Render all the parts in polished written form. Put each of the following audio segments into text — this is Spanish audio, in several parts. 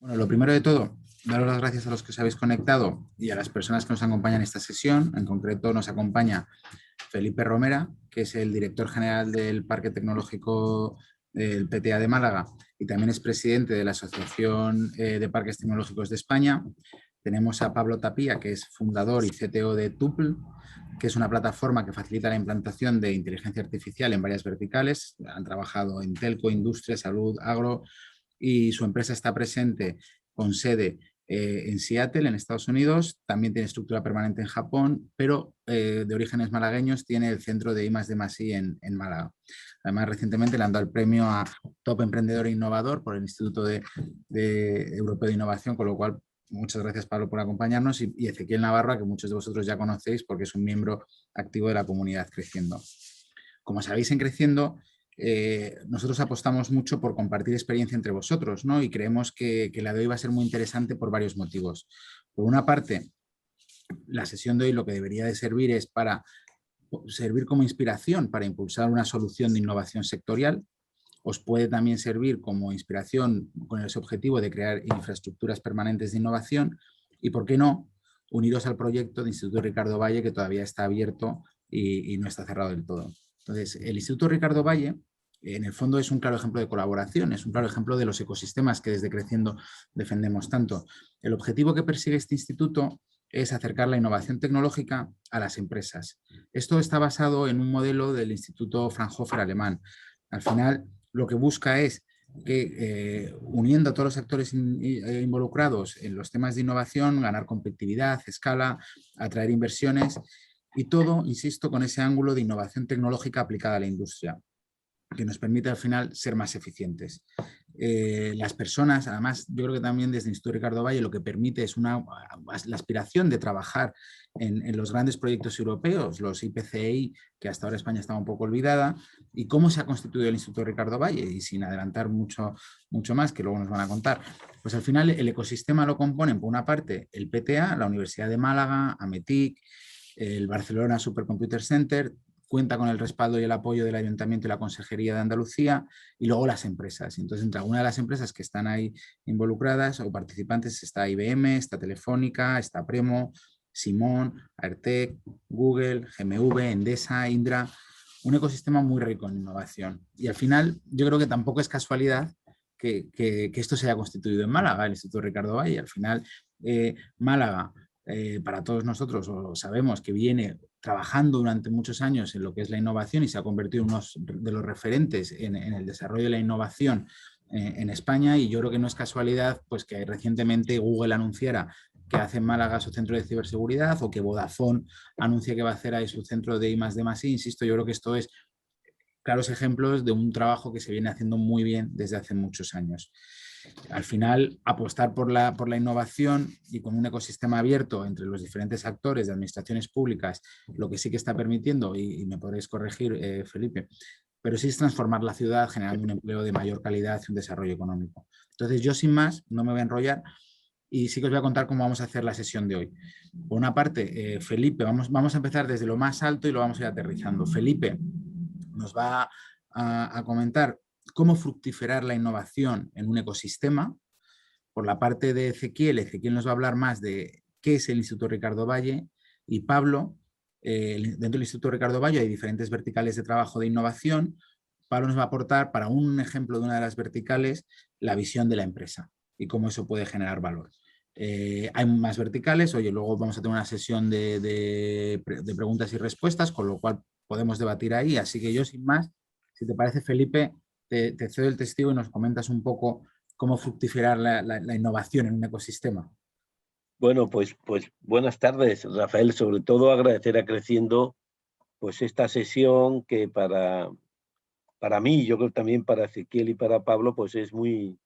Bueno, lo primero de todo, daros las gracias a los que os habéis conectado y a las personas que nos acompañan en esta sesión. En concreto nos acompaña Felipe Romera, que es el director general del Parque Tecnológico del PTA de Málaga y también es presidente de la Asociación de Parques Tecnológicos de España. Tenemos a Pablo Tapia, que es fundador y CTO de Tuple, que es una plataforma que facilita la implantación de inteligencia artificial en varias verticales. Han trabajado en telco, industria, salud, agro, y su empresa está presente con sede en Seattle, en Estados Unidos. También tiene estructura permanente en Japón, pero de orígenes malagueños tiene el centro de I+D+I en Málaga. Además, recientemente le han dado el premio a Top Emprendedor e Innovador por el Instituto de Europeo de Innovación, con lo cual muchas gracias, Pablo, por acompañarnos, y Ezequiel Navarro, que muchos de vosotros ya conocéis porque es un miembro activo de la comunidad Creciendo. Como sabéis, en Creciendo nosotros apostamos mucho por compartir experiencia entre vosotros, ¿no? Y creemos que la de hoy va a ser muy interesante por varios motivos. Por una parte, la sesión de hoy lo que debería de servir es para servir como inspiración para impulsar una solución de innovación sectorial. Os puede también servir como inspiración con ese objetivo de crear infraestructuras permanentes de innovación y, ¿por qué no?, uniros al proyecto de Instituto Ricardo Valle, que todavía está abierto y no está cerrado del todo. Entonces, el Instituto Ricardo Valle, en el fondo, es un claro ejemplo de colaboración, es un claro ejemplo de los ecosistemas que desde Creciendo defendemos tanto. El objetivo que persigue este instituto es acercar la innovación tecnológica a las empresas. Esto está basado en un modelo del Instituto Fraunhofer alemán. Al final, lo que busca es que uniendo a todos los actores involucrados en los temas de innovación, ganar competitividad, escala, atraer inversiones y todo, insisto, con ese ángulo de innovación tecnológica aplicada a la industria, que nos permite al final ser más eficientes. Las personas, además, yo creo que también desde el Instituto Ricardo Valle lo que permite es la aspiración de trabajar en los grandes proyectos europeos, los IPCEI, que hasta ahora España estaba un poco olvidada, y cómo se ha constituido el Instituto Ricardo Valle, y sin adelantar mucho más, que luego nos van a contar. Pues al final el ecosistema lo componen, por una parte, el PTA, la Universidad de Málaga, AMETIC, el Barcelona Supercomputer Center, cuenta con el respaldo y el apoyo del Ayuntamiento y la Consejería de Andalucía, y luego las empresas. Entonces, entre algunas de las empresas que están ahí involucradas o participantes está IBM, está Telefónica, está Premo, Simón, Airtec, Google, GMV, Endesa, Indra, un ecosistema muy rico en innovación. Y al final, yo creo que tampoco es casualidad que esto se haya constituido en Málaga, el Instituto Ricardo Valle. Al final, Málaga, para todos nosotros, sabemos que viene trabajando durante muchos años en lo que es la innovación y se ha convertido en uno de los referentes en el desarrollo de la innovación en España, y yo creo que no es casualidad pues que recientemente Google anunciara que hace en Málaga su centro de ciberseguridad, o que Vodafone anuncie que va a hacer ahí su centro de I+D+I. Insisto, yo creo que esto es claros ejemplos de un trabajo que se viene haciendo muy bien desde hace muchos años. Al final, apostar por la innovación y con un ecosistema abierto entre los diferentes actores de administraciones públicas, lo que sí que está permitiendo, y me podréis corregir, Felipe, pero sí es transformar la ciudad generando un empleo de mayor calidad y un desarrollo económico. Entonces, yo sin más, no me voy a enrollar y sí que os voy a contar cómo vamos a hacer la sesión de hoy. Por una parte, Felipe, vamos a empezar desde lo más alto y lo vamos a ir aterrizando. Felipe nos va a comentar cómo fructificar la innovación en un ecosistema. Por la parte de Ezequiel nos va a hablar más de qué es el Instituto Ricardo Valle, y Pablo, dentro del Instituto Ricardo Valle hay diferentes verticales de trabajo de innovación. Pablo nos va a aportar, para un ejemplo de una de las verticales, la visión de la empresa y cómo eso puede generar valor. Hay más verticales, oye, luego vamos a tener una sesión de preguntas y respuestas, con lo cual podemos debatir ahí, así que yo sin más, si te parece, Felipe, te cedo el testigo y nos comentas un poco cómo fructificar la innovación en un ecosistema. Bueno, pues buenas tardes, Rafael. Sobre todo agradecer a Creciendo pues esta sesión que para mí, yo creo también para Ezequiel y para Pablo, pues es muy,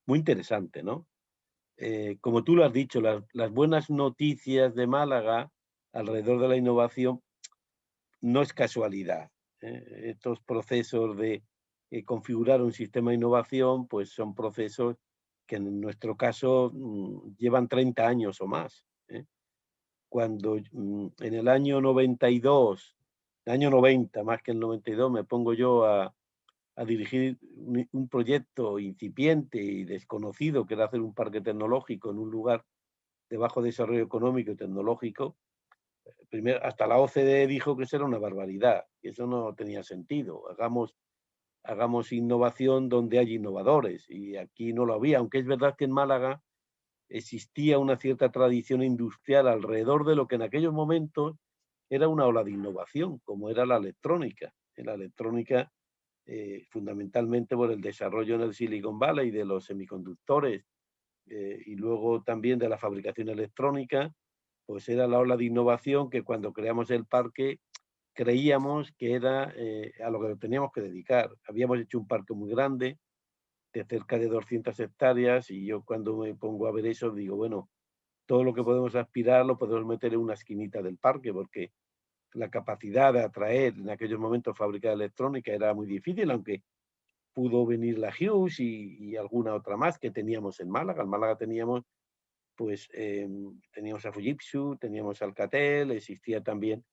muy interesante, ¿no? Como tú lo has dicho, las buenas noticias de Málaga alrededor de la innovación no es casualidad. Estos procesos de configurar un sistema de innovación, pues son procesos que en nuestro caso llevan 30 años o más. Cuando en el año 92, año 90, más que el 92, me pongo yo a a dirigir un proyecto incipiente y desconocido, que era hacer un parque tecnológico en un lugar de bajo desarrollo económico y tecnológico. Primero, hasta la OCDE dijo que eso era una barbaridad, que eso no tenía sentido. Hagamos innovación donde hay innovadores, y aquí no lo había, aunque es verdad que en Málaga existía una cierta tradición industrial alrededor de lo que en aquellos momentos era una ola de innovación, como era la electrónica. En la electrónica, fundamentalmente por el desarrollo en el Silicon Valley de los semiconductores, y luego también de la fabricación electrónica, pues era la ola de innovación que cuando creamos el parque creíamos que era a lo que teníamos que dedicar. Habíamos hecho un parque muy grande, de cerca de 200 hectáreas, y yo cuando me pongo a ver eso digo, bueno, todo lo que podemos aspirar lo podemos meter en una esquinita del parque, porque la capacidad de atraer en aquellos momentos fábrica de electrónica era muy difícil, aunque pudo venir la Hughes y alguna otra más que teníamos en Málaga. En Málaga teníamos, pues, teníamos a Fujitsu, teníamos Alcatel, existía también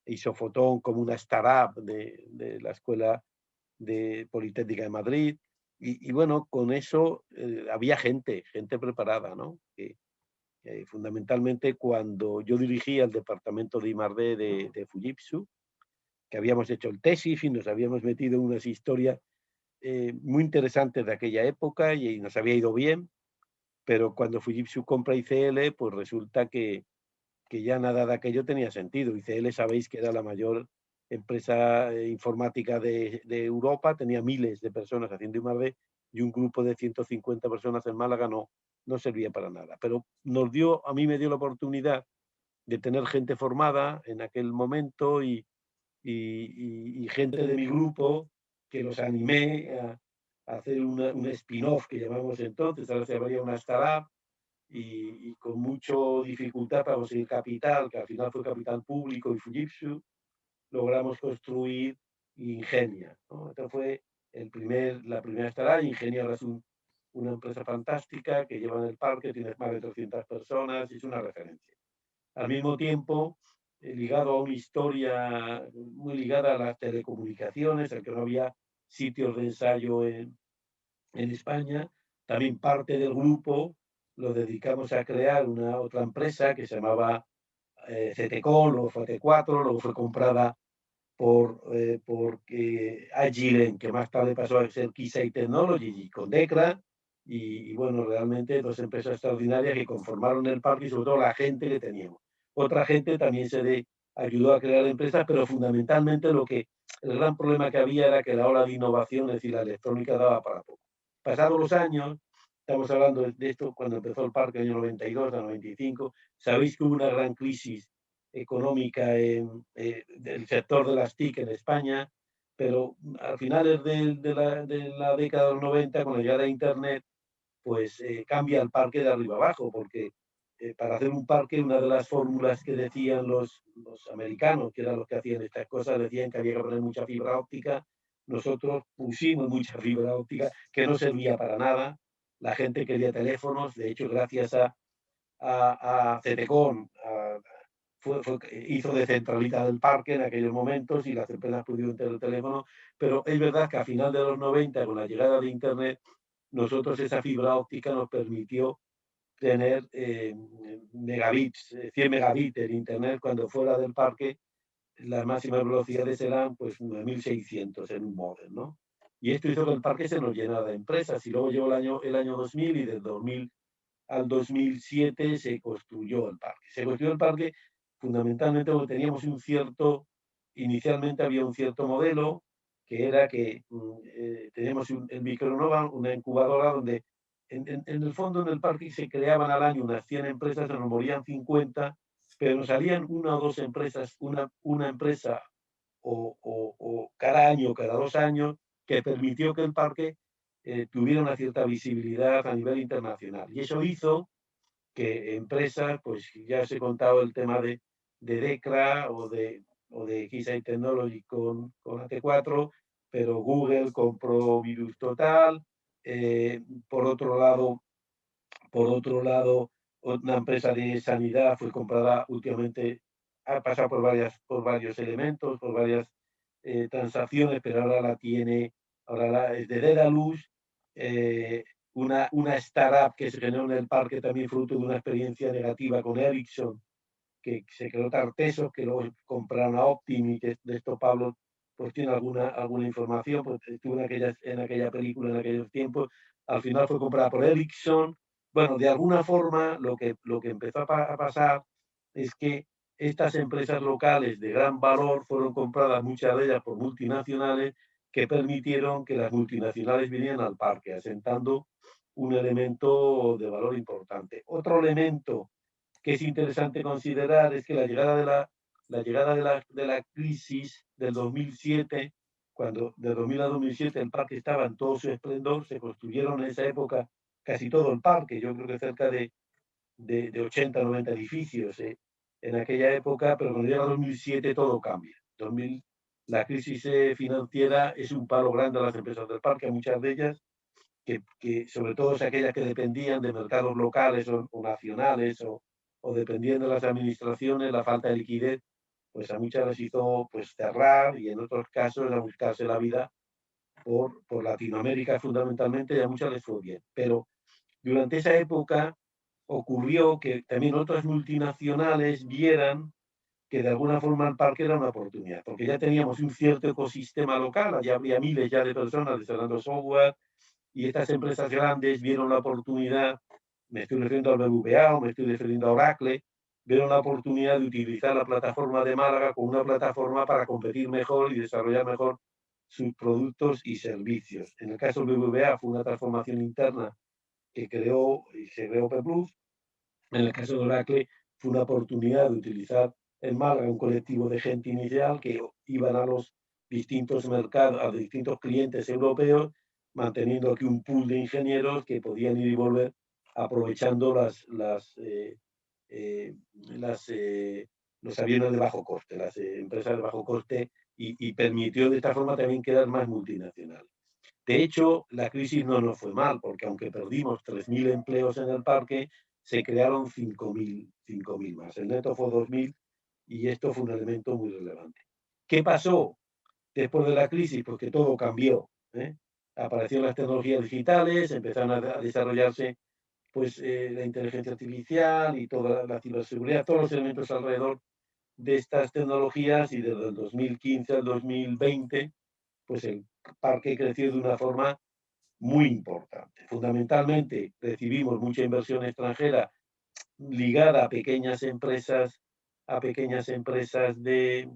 Isofotón como una startup de la Escuela de Politécnica de Madrid. Y bueno, con eso había gente preparada, ¿no? Fundamentalmente cuando yo dirigía el departamento de I+D de Fujitsu, que habíamos hecho el tesis y nos habíamos metido en unas historias muy interesantes de aquella época y nos había ido bien, pero cuando Fujitsu compra ICL, pues resulta que ya nada de aquello tenía sentido. ICL, sabéis que era la mayor empresa informática de Europa, tenía miles de personas haciendo I+D, y un grupo de 150 personas en Málaga no servía para nada. Pero a mí me dio la oportunidad de tener gente formada en aquel momento y gente de mi grupo que los animé a hacer un spin-off que llamamos entonces, ahora se llamaría una startup, y con mucha dificultad para conseguir capital, que al final fue capital público y Fujitsu, logramos construir Ingenia, ¿no? Esta fue la primera startup. Ingenia ahora es una empresa fantástica que lleva en el parque, tiene más de 300 personas y es una referencia. Al mismo tiempo, ligado a una historia muy ligada a las telecomunicaciones, al que no había sitios de ensayo en España, también parte del grupo lo dedicamos a crear una otra empresa que se llamaba CTCon, luego fue T4, luego fue comprada por Agilent, que más tarde pasó a ser Keysight Technology, y con Decra, y bueno, realmente dos empresas extraordinarias que conformaron el parque y sobre todo la gente que teníamos. Otra gente también ayudó a crear empresas, pero fundamentalmente el gran problema que había era que la ola de innovación, es decir, la electrónica daba para poco. Pasados los años, estamos hablando de esto cuando empezó el parque en el año 92 a 95, sabéis que hubo una gran crisis económica del sector de las TIC en España, pero a finales de la década de los 90, con la llegada de Internet, pues cambia el parque de arriba abajo, porque para hacer un parque, una de las fórmulas que decían los americanos, que eran los que hacían estas cosas, decían que había que poner mucha fibra óptica. Nosotros pusimos mucha fibra óptica que no servía para nada. La gente quería teléfonos, de hecho, gracias a CTCon, hizo de centralita del parque en aquellos momentos y las empresas pudieron tener el teléfono, pero es verdad que a final de los 90, con la llegada de Internet, nosotros esa fibra óptica nos permitió tener megabits, 100 megabits en Internet, cuando fuera del parque las máximas velocidades eran pues 9600 en un módem, ¿no? Y esto hizo que el parque se nos llenara de empresas, y luego llegó el año 2000, y del 2000 al 2007 se construyó el parque. Se construyó el parque fundamentalmente porque teníamos inicialmente había un cierto modelo, que era que teníamos el Micronova, una incubadora donde en el fondo en el parque se creaban al año unas 100 empresas, se nos morían 50, pero nos salían una o dos empresas, una empresa o cada año, cada 2 años, que permitió que el parque tuviera una cierta visibilidad a nivel internacional. Y eso hizo que empresas, pues ya os he contado el tema de Decra o de Keysight Technology con AT4, pero Google compró Virus Total. Por otro lado, una empresa de sanidad fue comprada últimamente, ha pasado por varios elementos, por varias transacciones, pero ahora la tiene Ahora es de Dedalus, una startup que se generó en el parque también fruto de una experiencia negativa con Ericsson, que se creó Tartesos, que luego compraron a Optim, y que de esto Pablo pues tiene alguna información, pues estuvo en aquella película en aquellos tiempos. Al final fue comprada por Ericsson. Bueno, de alguna forma lo que empezó a pasar es que estas empresas locales de gran valor fueron compradas, muchas de ellas por multinacionales, que permitieron que las multinacionales vinieran al parque, asentando un elemento de valor importante. Otro elemento que es interesante considerar es que la llegada de la crisis del 2007, cuando de 2000 a 2007 el parque estaba en todo su esplendor, se construyeron en esa época casi todo el parque, yo creo que cerca de 80, 90 edificios en aquella época, pero cuando llega 2007 todo cambia. 2000, la crisis financiera es un palo grande a las empresas del parque, a muchas de ellas, que sobre todo es aquellas que dependían de mercados locales o nacionales o dependían de las administraciones, la falta de liquidez, pues a muchas les hizo pues cerrar y en otros casos a buscarse la vida por Latinoamérica fundamentalmente, y a muchas les fue bien. Pero durante esa época ocurrió que también otras multinacionales vieran que de alguna forma el parque era una oportunidad, porque ya teníamos un cierto ecosistema local, ya había miles ya de personas desarrollando software, y estas empresas grandes vieron la oportunidad, me estoy refiriendo al BBVA o me estoy refiriendo a Oracle, vieron la oportunidad de utilizar la plataforma de Málaga como una plataforma para competir mejor y desarrollar mejor sus productos y servicios. En el caso del BBVA fue una transformación interna que creó y se creó Plus. En el caso de Oracle fue una oportunidad de utilizar en Málaga un colectivo de gente inicial que iban a los distintos mercados, a los distintos clientes europeos, manteniendo aquí un pool de ingenieros que podían ir y volver aprovechando eh, las, los aviones de bajo coste, las empresas de bajo coste, y permitió de esta forma también quedar más multinacional. De hecho, la crisis no nos fue mal, porque aunque perdimos 3.000 empleos en el parque, se crearon 5.000 más. El neto fue 2.000 y esto fue un elemento muy relevante. ¿Qué pasó después de la crisis? Pues que todo cambió. Aparecieron las tecnologías digitales, empezaron a desarrollarse pues, la inteligencia artificial y toda la ciberseguridad, todos los elementos alrededor de estas tecnologías, y desde el 2015 al 2020, pues el parque creció de una forma muy importante. Fundamentalmente recibimos mucha inversión extranjera ligada a pequeñas empresas de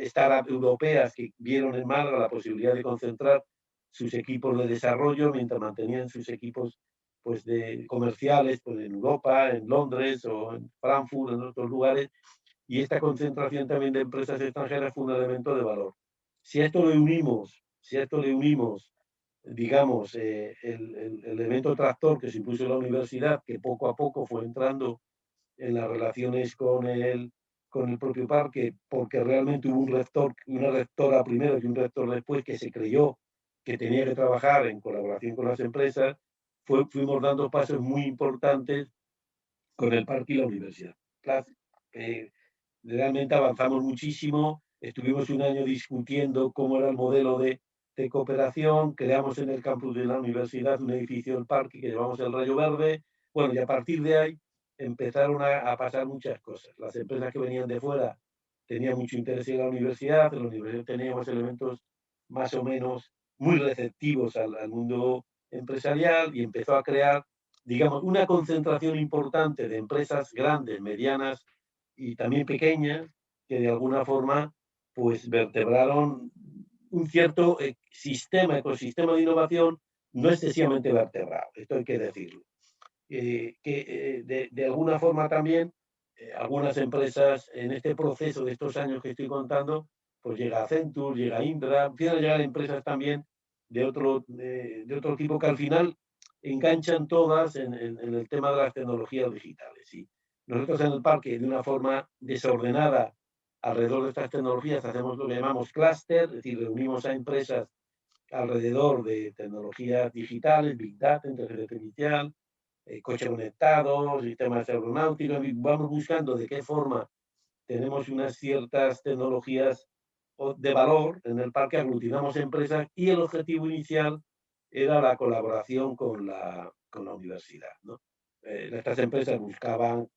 startup europeas que vieron en Málaga la posibilidad de concentrar sus equipos de desarrollo mientras mantenían sus equipos pues de comerciales pues en Europa, en Londres o en Frankfurt, en otros lugares, y esta concentración también de empresas extranjeras fue un elemento de valor. Si a esto le unimos digamos, el elemento tractor que se impuso en la universidad, que poco a poco fue entrando en las relaciones con el propio parque, porque realmente hubo un rector, una rectora primero y un rector después que se creyó que tenía que trabajar en colaboración con las empresas, fuimos dando pasos muy importantes con el parque y la universidad. Realmente avanzamos muchísimo, estuvimos un año discutiendo cómo era el modelo de cooperación, creamos en el campus de la universidad un edificio del parque que llamamos el Rayo Verde. Bueno, y a partir de ahí empezaron a pasar muchas cosas. Las empresas que venían de fuera tenían mucho interés en la universidad teníamos elementos más o menos muy receptivos al mundo empresarial, y empezó a crear, digamos, una concentración importante de empresas grandes, medianas y también pequeñas, que de alguna forma pues vertebraron un cierto ecosistema de innovación no excesivamente vertebrado, esto hay que decirlo. De alguna forma también algunas empresas en este proceso de estos años que estoy contando, pues llega Accenture, llega Indra, empiezan a llegar empresas también de otro tipo que al final enganchan todas en el tema de las tecnologías digitales. ¿Sí? Nosotros en el parque, de una forma desordenada, alrededor de estas tecnologías, hacemos lo que llamamos clúster, es decir, reunimos a empresas alrededor de tecnologías digitales, Big Data, inteligencia artificial, coche conectado, sistemas aeronáuticos, y vamos buscando de qué forma tenemos unas ciertas tecnologías de valor en el parque, aglutinamos empresas y el objetivo inicial era la colaboración con la universidad, ¿no? Estas empresas buscaban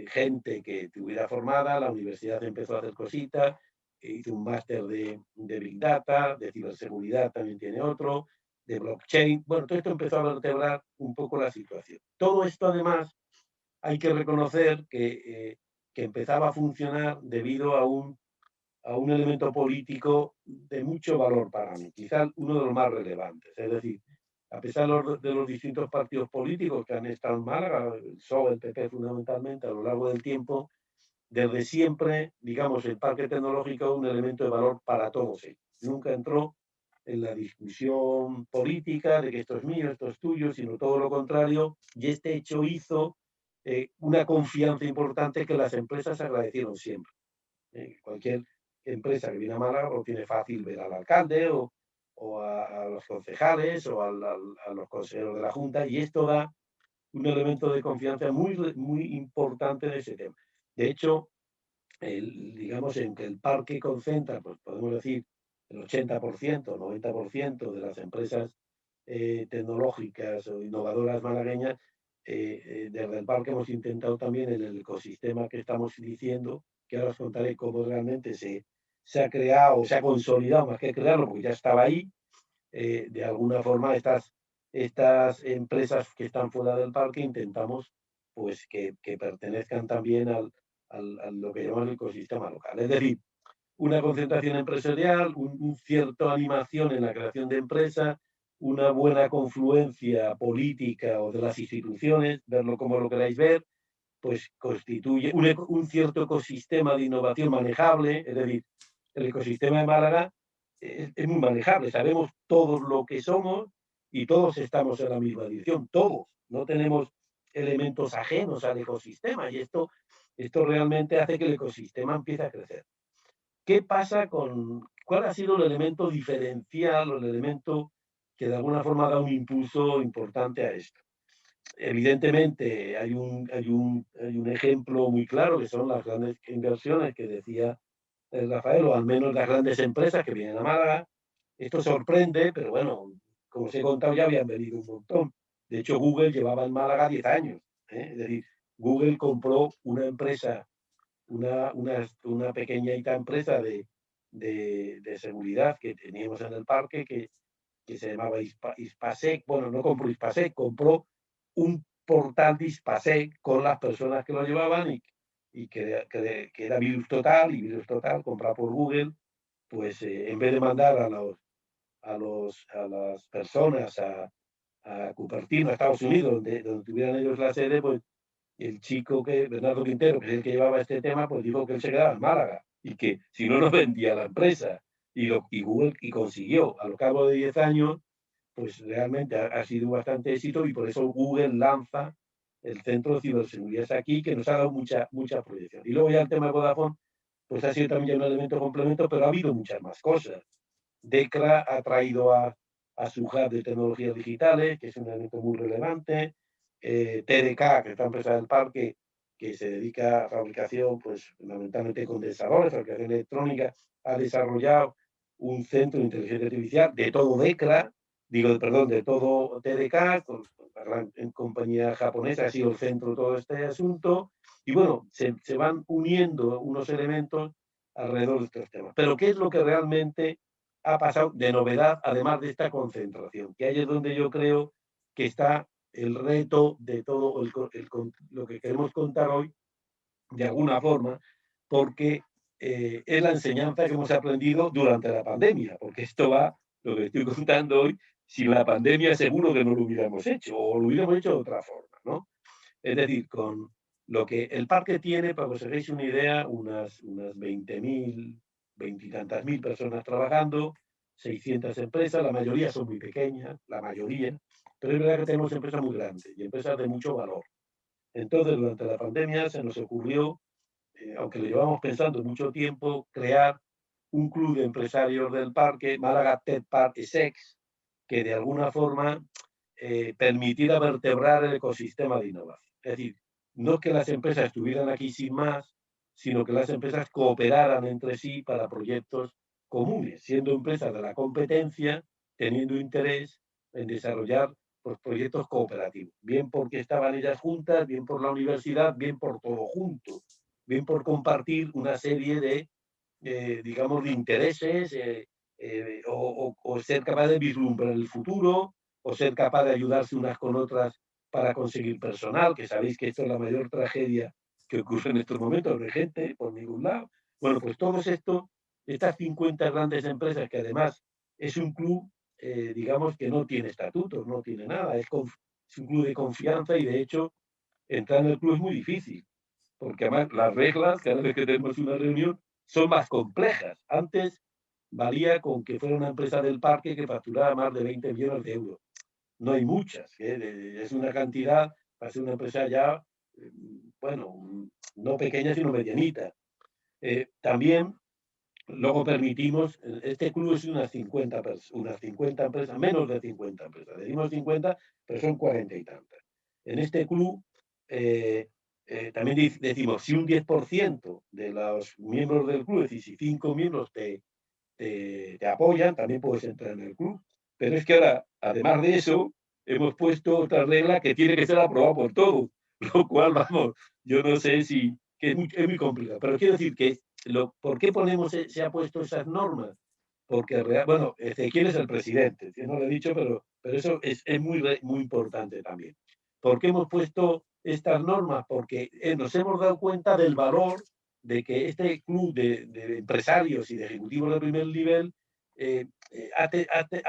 gente que estuviera formada, la universidad empezó a hacer cositas, hizo un máster de Big Data, de ciberseguridad también tiene otro, de blockchain. Bueno, todo esto empezó a vertebrar un poco la situación. Todo esto, además, hay que reconocer que empezaba a funcionar debido a un elemento político de mucho valor para mí, quizás uno de los más relevantes. Es decir, a pesar de los distintos partidos políticos que han estado en Málaga, el PSOE, el PP fundamentalmente, a lo largo del tiempo, desde siempre, digamos, el parque tecnológico es un elemento de valor para todos ellos. Nunca entró en la discusión política de que esto es mío, esto es tuyo, sino todo lo contrario, y este hecho hizo una confianza importante que las empresas agradecieron siempre. Cualquier empresa que viene a Málaga lo tiene fácil ver al alcalde o a los concejales o a los consejeros de la Junta, y esto da un elemento de confianza muy, muy importante de ese tema. De hecho, digamos, en que el parque concentra, pues podemos decir, el 80%, 90% de las empresas tecnológicas o innovadoras malagueñas, desde el parque hemos intentado también en el ecosistema que estamos diciendo, que ahora os contaré cómo realmente se ha creado, se ha consolidado, más que crearlo, porque ya estaba ahí, de alguna forma estas empresas que están fuera del parque intentamos pues que pertenezcan también a lo que llamamos el ecosistema local. Es decir, una concentración empresarial, un cierta animación en la creación de empresas, una buena confluencia política o de las instituciones, verlo como lo queráis ver, pues constituye un cierto ecosistema de innovación manejable. Es decir, el ecosistema de Málaga es muy manejable, sabemos todos lo que somos y todos estamos en la misma dirección, todos, no tenemos elementos ajenos al ecosistema, y esto realmente hace que el ecosistema empiece a crecer. ¿Qué pasa cuál ha sido el elemento diferencial o el elemento que de alguna forma da un impulso importante a esto? Evidentemente hay un ejemplo muy claro, que son las grandes inversiones que decía Rafael, o al menos las grandes empresas que vienen a Málaga. Esto sorprende, pero bueno, como os he contado, ya habían venido un montón. De hecho, Google llevaba en Málaga 10 años. Es decir, Google compró una empresa, una pequeñita empresa de seguridad que teníamos en el parque, que se llamaba Hispasec. Bueno, no compró Hispasec, compró un portal de Hispasec con las personas que lo llevaban, y que era Virus Total, y Virus Total, comprado por Google, pues en vez de mandar a las personas a Cupertino, a Estados Unidos, donde tuvieran ellos la sede, pues el chico Bernardo Quintero, que es el que llevaba este tema, pues dijo que él se quedaba en Málaga y que si no, no vendía la empresa. Y Google consiguió, a lo cabo de 10 años, pues realmente ha sido bastante éxito, y por eso Google lanza el centro de ciberseguridad aquí, que nos ha dado mucha proyección. Y luego ya el tema de Vodafone, pues ha sido también un elemento complemento, pero ha habido muchas más cosas. DECRA ha traído a su hub de tecnologías digitales, que es un elemento muy relevante. TDK, que es la empresa del parque, que se dedica a fabricación, pues fundamentalmente condensadores, fabricación electrónica, ha desarrollado un centro de inteligencia artificial de todo DECRA, de todo TDK, con la gran compañía japonesa, ha sido el centro de todo este asunto. Y bueno, se van uniendo unos elementos alrededor de estos temas. Pero ¿qué es lo que realmente ha pasado de novedad, además de esta concentración? Que ahí es donde yo creo que está el reto de todo lo que queremos contar hoy, de alguna forma, porque es la enseñanza que hemos aprendido durante la pandemia, porque esto va, lo que estoy contando hoy, sin la pandemia seguro que no lo hubiéramos hecho, o lo hubiéramos hecho de otra forma, ¿no? Es decir, con lo que el parque tiene, para que os hagáis una idea, unas 20.000, 20 y tantas mil personas trabajando, 600 empresas, la mayoría son muy pequeñas, la mayoría, pero es verdad que tenemos empresas muy grandes y empresas de mucho valor. Entonces, durante la pandemia se nos ocurrió, aunque lo llevamos pensando mucho tiempo, crear un club de empresarios del parque, Málaga Tech Park SEX, que de alguna forma permitiera vertebrar el ecosistema de innovación. Es decir, no que las empresas estuvieran aquí sin más, sino que las empresas cooperaran entre sí para proyectos comunes, siendo empresas de la competencia, teniendo interés en desarrollar pues, proyectos cooperativos, bien porque estaban ellas juntas, bien por la universidad, bien por todo junto, bien por compartir una serie de digamos, de intereses, o ser capaz de vislumbrar el futuro, o ser capaz de ayudarse unas con otras para conseguir personal, que sabéis que esto es la mayor tragedia que ocurre en estos momentos, no hay gente por ningún lado. Bueno, pues todo esto, estas 50 grandes empresas, que además es un club, digamos, que no tiene estatutos, no tiene nada, es un club de confianza y de hecho entrar en el club es muy difícil, porque además las reglas, cada vez que tenemos una reunión, son más complejas. Antes valía con que fuera una empresa del parque que facturara más de 20 millones de euros. No hay muchas, es una cantidad, para ser una empresa ya, bueno, no pequeña, sino medianita. También luego permitimos, este club es unas 50 empresas, menos de 50 empresas. Decimos 50, pero son 40 y tantas. En este club también decimos, si un 10% de los miembros del club, es decir, si 5 miembros te apoyan, también puedes entrar en el club. Pero es que ahora, además de eso, hemos puesto otra regla que tiene que ser aprobada por todos, lo cual, vamos, yo no sé si, que es muy complicado. Pero quiero decir que, ¿por qué se ha puesto esas normas? Porque, bueno, Ezequiel es el presidente, yo no lo he dicho, pero eso es muy importante también. ¿Por qué hemos puesto estas normas? Porque nos hemos dado cuenta del valor de que este club de empresarios y de ejecutivos de primer nivel ha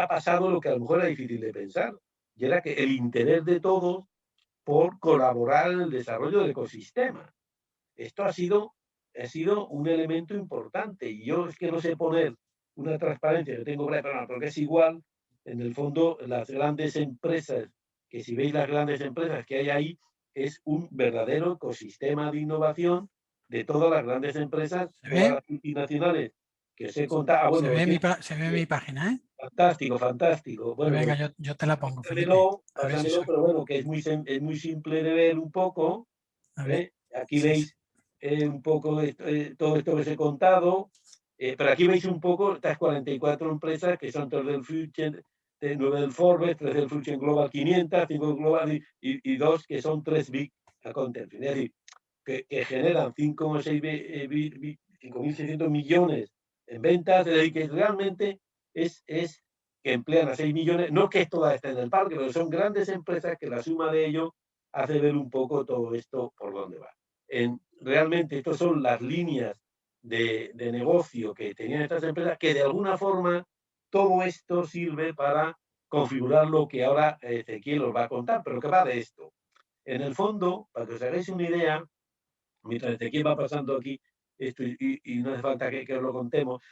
pasado lo que a lo mejor era difícil de pensar, y era que el interés de todos por colaborar en el desarrollo del ecosistema. Esto ha sido un elemento importante, y yo es que no sé poner una transparencia, yo tengo preparado, porque es igual, en el fondo, las grandes empresas, que si veis las grandes empresas que hay ahí, es un verdadero ecosistema de innovación de todas las grandes empresas, todas las multinacionales que os he contado. Ah, bueno, se ve mi página, ¿eh? Fantástico, fantástico. Bueno, venga, pues, yo te la pongo, Felipe. pásamelo, pero bueno, que es muy simple de ver un poco. Aquí veis un poco todo esto que os he contado, pero aquí veis un poco estas 44 empresas que son 3 del Future, 9 del Forbes, 3 del Future Global 500, 5 del Global y 2 que son 3 Big Accountants. Es decir, que generan 5.600 millones en ventas, es decir, que realmente es que emplean a 6 millones, no que todas estén en el parque, pero son grandes empresas que la suma de ello hace ver un poco todo esto por dónde va. Realmente estas son las líneas de negocio que tenían estas empresas, que de alguna forma todo esto sirve para configurar lo que ahora Ezequiel os va a contar, pero que va de esto. En el fondo, para que os hagáis una idea, mientras Ezequiel va pasando aquí esto y no hace falta que os lo contemos,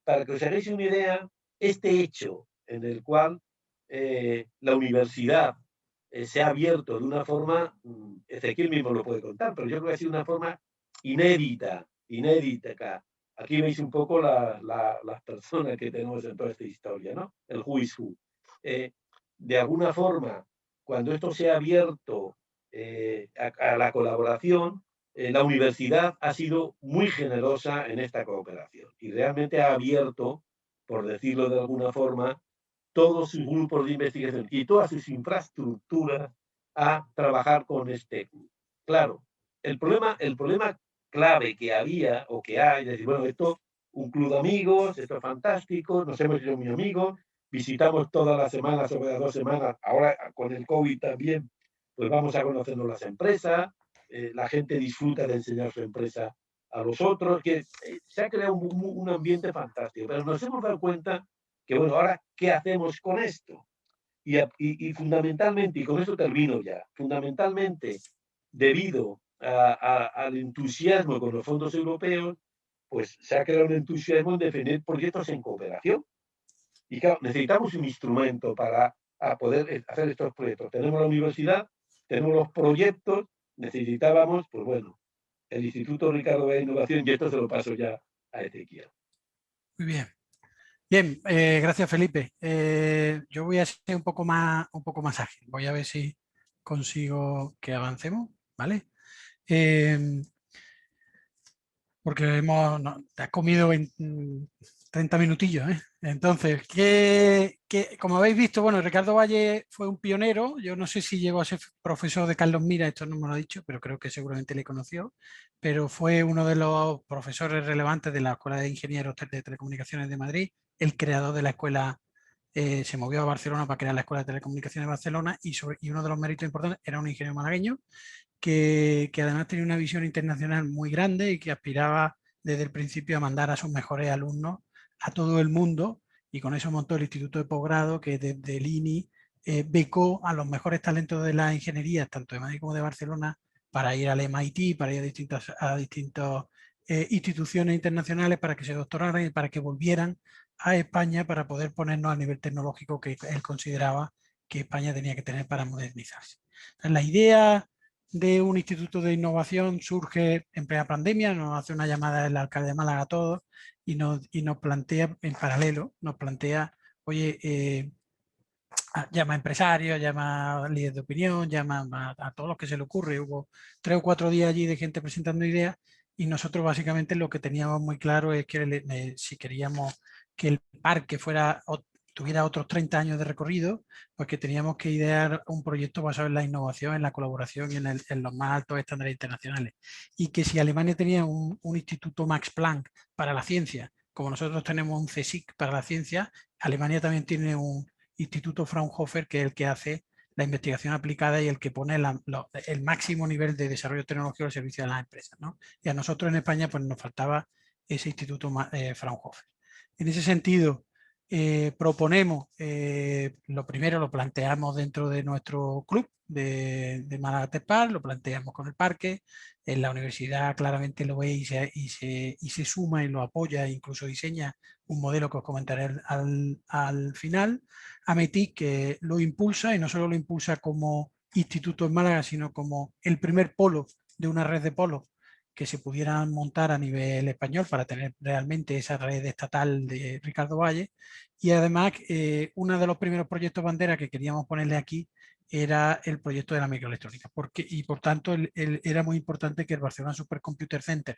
para que os hagáis una idea, este hecho en el cual la universidad se ha abierto de una forma, Ezequiel mismo lo puede contar, pero yo creo que ha sido una forma inédita. Aquí veis un poco las personas que tenemos en toda esta historia, ¿no? El who is who. De alguna forma, cuando esto se ha abierto a la colaboración, la universidad ha sido muy generosa en esta cooperación y realmente ha abierto, por decirlo de alguna forma, todos sus grupos de investigación y todas sus infraestructuras a trabajar con este club. Claro, el problema clave que había o que hay, es decir, bueno, esto, un club de amigos, esto es fantástico, nos hemos hecho muy amigos, visitamos todas las semanas, sobre las 2 semanas, ahora con el COVID también, pues vamos a conocernos las empresas, la gente disfruta de enseñar su empresa a los otros, que se ha creado un ambiente fantástico, pero nos hemos dado cuenta que, bueno, ahora, ¿qué hacemos con esto? Y fundamentalmente, y con esto termino ya, fundamentalmente, debido al entusiasmo con los fondos europeos, pues se ha creado un entusiasmo en defender proyectos en cooperación. Y claro, necesitamos un instrumento para poder hacer estos proyectos. Tenemos la universidad, tenemos los proyectos, necesitábamos, pues bueno, el Instituto Ricardo de Innovación, y esto se lo paso ya a Ezequiel. Muy bien. Bien, gracias Felipe. Yo voy a ser un poco más ágil. Voy a ver si consigo que avancemos, ¿vale? Porque te has comido 30 minutillos, ¿eh? Entonces, como habéis visto, bueno, Ricardo Valle fue un pionero. Yo no sé si llegó a ser profesor de Carlos Mira, esto no me lo ha dicho, pero creo que seguramente le conoció. Pero fue uno de los profesores relevantes de la Escuela de Ingenieros de Telecomunicaciones de Madrid, el creador de la escuela. Se movió a Barcelona para crear la Escuela de Telecomunicaciones de Barcelona y uno de los méritos importantes era un ingeniero malagueño que además tenía una visión internacional muy grande y que aspiraba desde el principio a mandar a sus mejores alumnos a todo el mundo, y con eso montó el Instituto de Posgrado que desde el INI becó a los mejores talentos de la ingeniería, tanto de Madrid como de Barcelona, para ir al MIT, para ir a distintas instituciones internacionales para que se doctoraran y para que volvieran a España para poder ponernos al nivel tecnológico que él consideraba que España tenía que tener para modernizarse. Entonces, la idea de un instituto de innovación surge en plena pandemia, nos hace una llamada el alcalde de Málaga a todos y nos plantea en paralelo, nos plantea, oye, llama a empresarios, llama a líderes de opinión, llama a todos los que se le ocurre. Hubo 3 o 4 días allí de gente presentando ideas y nosotros básicamente lo que teníamos muy claro es que si queríamos que el parque tuviera otros 30 años de recorrido, pues que teníamos que idear un proyecto basado en la innovación, en la colaboración y en los más altos estándares internacionales. Y que si Alemania tenía un instituto Max Planck para la ciencia, como nosotros tenemos un CSIC para la ciencia, Alemania también tiene un Instituto Fraunhofer, que es el que hace la investigación aplicada y el que pone el máximo nivel de desarrollo tecnológico al servicio de las empresas, ¿no? Y a nosotros en España pues nos faltaba ese Instituto Fraunhofer. En ese sentido, proponemos, lo primero lo planteamos dentro de nuestro club de Málaga Tech Park, lo planteamos con el parque, en la universidad claramente lo ve y se suma y lo apoya, incluso diseña un modelo que os comentaré al final. Ametic, que lo impulsa, y no solo lo impulsa como instituto en Málaga, sino como el primer polo de una red de polos que se pudieran montar a nivel español para tener realmente esa red estatal de Ricardo Valle. Y además, uno de los primeros proyectos bandera que queríamos ponerle aquí era el proyecto de la microelectrónica. Y por tanto, era muy importante que el Barcelona Supercomputer Center,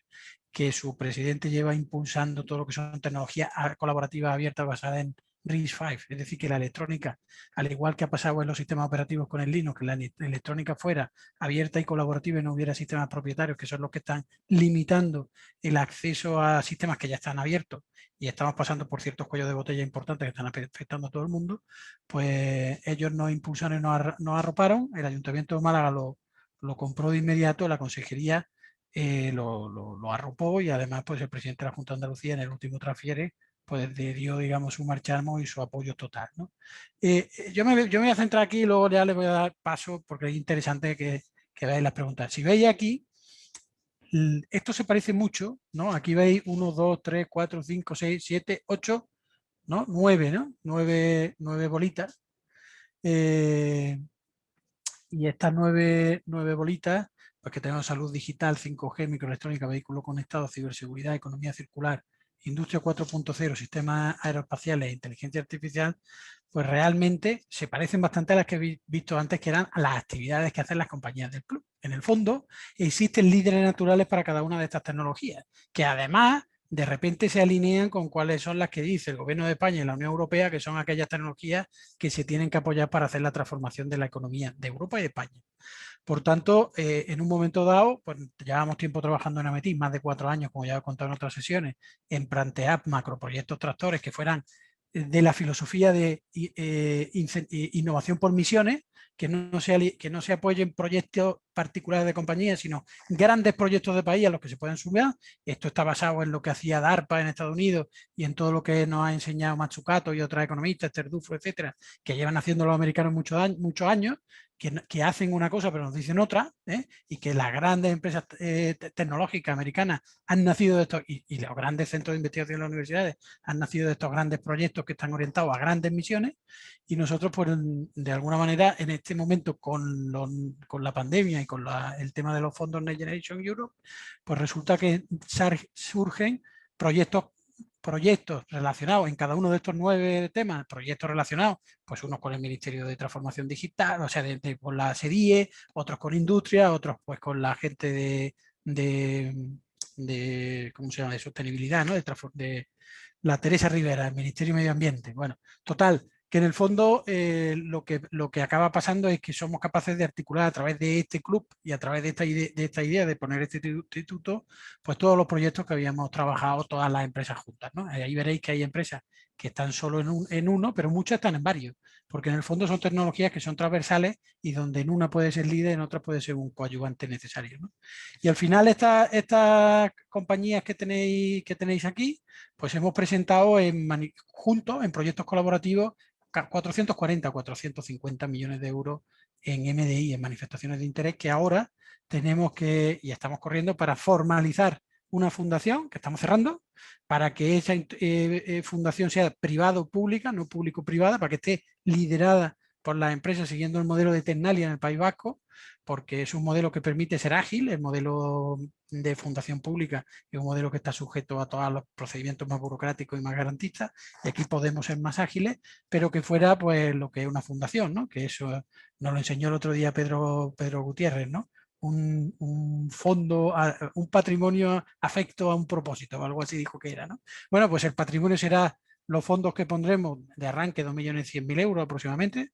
que su presidente lleva impulsando todo lo que son tecnologías colaborativas abiertas basadas en RISC-V, es decir, que la electrónica, al igual que ha pasado en los sistemas operativos con el Linux, que la electrónica fuera abierta y colaborativa y no hubiera sistemas propietarios, que son los que están limitando el acceso a sistemas que ya están abiertos y estamos pasando por ciertos cuellos de botella importantes que están afectando a todo el mundo, pues ellos nos impulsaron y nos arroparon. El Ayuntamiento de Málaga lo compró de inmediato, la consejería lo arropó, y además pues el presidente de la Junta de Andalucía en el último transfiere pues le dio, digamos, su marcha y su apoyo total, ¿no? Yo me voy a centrar aquí y luego ya les voy a dar paso porque es interesante que veáis las preguntas. Si veis aquí, esto se parece mucho, ¿no? Aquí veis 1, 2, 3, 4, 5, 6, 7, 8, ¿no? 9, ¿no? 9 bolitas. Y estas 9 bolitas, pues que tenemos salud digital, 5G, microelectrónica, vehículo conectado, ciberseguridad, economía circular, industria 4.0, sistemas aeroespaciales e inteligencia artificial, pues realmente se parecen bastante a las que he visto antes, que eran las actividades que hacen las compañías del club. En el fondo, existen líderes naturales para cada una de estas tecnologías, que además de repente se alinean con cuáles son las que dice el Gobierno de España y la Unión Europea, que son aquellas tecnologías que se tienen que apoyar para hacer la transformación de la economía de Europa y de España. Por tanto, en un momento dado, pues llevamos tiempo trabajando en Ametic, más de 4 años, como ya he contado en otras sesiones, en plantear macroproyectos tractores que fueran de la filosofía de innovación por misiones, que no se apoyen proyectos particulares de compañías, sino grandes proyectos de país a los que se pueden sumar. Esto está basado en lo que hacía DARPA en Estados Unidos y en todo lo que nos ha enseñado Matsukato y otras economistas, Esther Duflo, etcétera, que llevan haciendo los americanos muchos años, que hacen una cosa pero nos dicen otra, y que las grandes empresas tecnológicas americanas han nacido de estos, y los grandes centros de investigación en las universidades han nacido de estos grandes proyectos que están orientados a grandes misiones. Y nosotros, pues, de alguna manera, en este momento, con la pandemia y con el tema de los fondos Next Generation Europe, pues resulta que surgen proyectos relacionados en cada uno de estos 9 temas, proyectos relacionados, pues unos con el Ministerio de Transformación Digital, o sea, con la SEDIE, otros con industria, otros pues con la gente de ¿cómo se llama?, de sostenibilidad, ¿no?, de la Teresa Rivera, del Ministerio de Medio Ambiente. Bueno, total, que en el fondo lo que acaba pasando es que somos capaces de articular a través de este club y a través de esta idea de poner este instituto, pues todos los proyectos que habíamos trabajado todas las empresas juntas, ¿no? Ahí veréis que hay empresas que están solo en uno, pero muchas están en varios, porque en el fondo son tecnologías que son transversales y donde en una puede ser líder, en otra puede ser un coadyuvante necesario, ¿no? Y al final estas compañías que tenéis aquí, pues hemos presentado juntos en proyectos colaborativos 440 o 450 millones de euros en MDI, en manifestaciones de interés, que ahora tenemos y estamos corriendo para formalizar una fundación que estamos cerrando, para que esa fundación sea privado-pública, no público-privada, para que esté liderada por las empresas siguiendo el modelo de Tecnalia en el País Vasco, porque es un modelo que permite ser ágil. El modelo de fundación pública es un modelo que está sujeto a todos los procedimientos más burocráticos y más garantistas, y aquí podemos ser más ágiles, pero que fuera pues lo que es una fundación, ¿no? Que eso nos lo enseñó el otro día Pedro Gutiérrez, ¿no? Un fondo, un patrimonio afecto a un propósito, o algo así dijo que era, ¿no? Bueno, pues el patrimonio será los fondos que pondremos de arranque, 2.100.000 euros aproximadamente,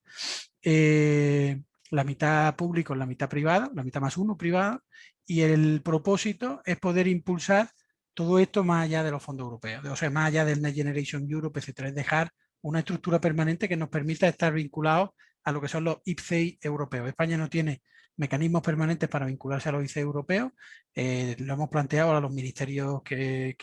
la mitad público, la mitad privada, la mitad más uno privada, y el propósito es poder impulsar todo esto más allá de los fondos europeos, o sea, más allá del Next Generation Europe, etcétera, es dejar una estructura permanente que nos permita estar vinculados a lo que son los IPCEI europeos. España no tiene mecanismos permanentes para vincularse a los IPCEI europeos, lo hemos planteado a los ministerios que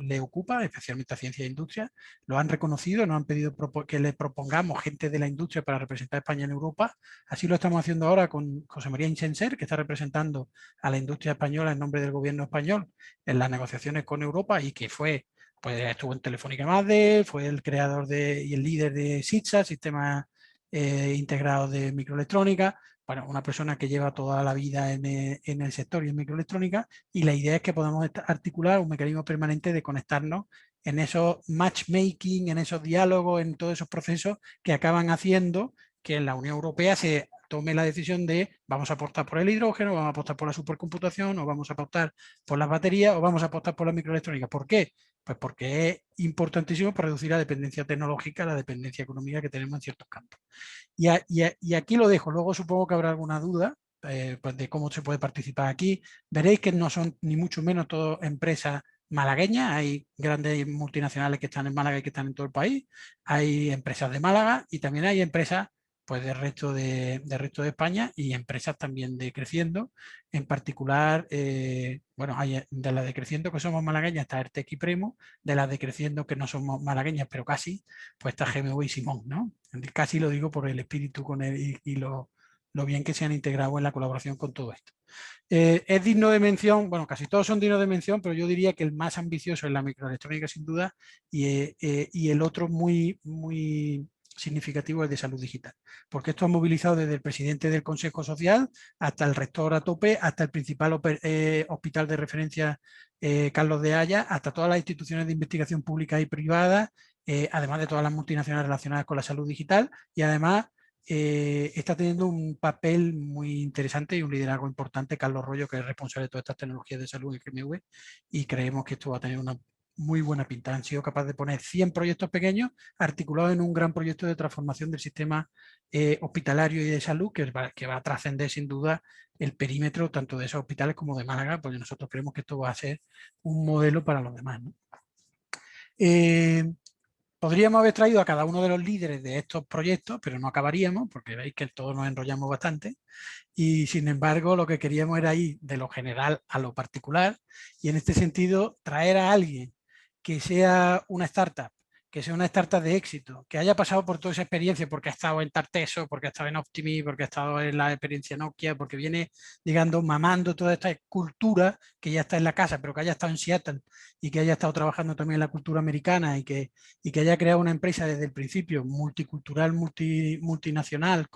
le ocupan, especialmente a Ciencia e Industria, lo han reconocido, nos han pedido que le propongamos gente de la industria para representar a España en Europa. Así lo estamos haciendo ahora con José María Inchenser, que está representando a la industria española en nombre del gobierno español en las negociaciones con Europa, y que pues estuvo en Telefónica Madrid, fue el creador y el líder de SITSA, Sistemas Integrados de Microelectrónica. Bueno, una persona que lleva toda la vida en el sector y en microelectrónica, y la idea es que podamos articular un mecanismo permanente de conectarnos en esos matchmaking, en esos diálogos, en todos esos procesos que acaban haciendo que en la Unión Europea se tome la decisión de vamos a apostar por el hidrógeno, vamos a apostar por la supercomputación, o vamos a apostar por las baterías, o vamos a apostar por la microelectrónica. ¿Por qué? Pues porque es importantísimo para reducir la dependencia tecnológica, la dependencia económica que tenemos en ciertos campos. Y aquí lo dejo. Luego supongo que habrá alguna duda pues de cómo se puede participar aquí. Veréis que no son ni mucho menos todas empresas malagueñas. Hay grandes multinacionales que están en Málaga y que están en todo el país. Hay empresas de Málaga y también hay empresas pues del resto de España, y empresas también de Creciendo. En particular, bueno, hay de las de Creciendo que somos malagueñas está Ertec y Premo, de las de Creciendo que no somos malagueñas pero casi, pues está GMV y Simón, ¿no? Casi lo digo por el espíritu con él y lo bien que se han integrado en la colaboración con todo esto. Es digno de mención, bueno, casi todos son dignos de mención, pero yo diría que el más ambicioso es la microelectrónica sin duda, y el otro muy significativo es de salud digital, porque esto ha movilizado desde el presidente del Consejo Social hasta el rector a tope, hasta el principal hospital de referencia Carlos de Haya, hasta todas las instituciones de investigación públicas y privadas, además de todas las multinacionales relacionadas con la salud digital, y además está teniendo un papel muy interesante y un liderazgo importante Carlos Rollo, que es responsable de todas estas tecnologías de salud en GMV, y creemos que esto va a tener una muy buena pinta. Han sido capaces de poner 100 proyectos pequeños articulados en un gran proyecto de transformación del sistema hospitalario y de salud que va a trascender sin duda el perímetro tanto de esos hospitales como de Málaga, porque nosotros creemos que esto va a ser un modelo para los demás, ¿no? Podríamos haber traído a cada uno de los líderes de estos proyectos, pero no acabaríamos, porque veis que todos nos enrollamos bastante, y sin embargo lo que queríamos era ir de lo general a lo particular, y en este sentido traer a alguien que sea una startup, que sea una startup de éxito, que haya pasado por toda esa experiencia, porque ha estado en Tarteso, porque ha estado en Optimi, porque ha estado en la experiencia Nokia, porque viene, digamos, mamando toda esta cultura que ya está en la casa, pero que haya estado en Seattle y que haya estado trabajando también en la cultura americana, y que haya creado una empresa desde el principio multicultural, multinacional,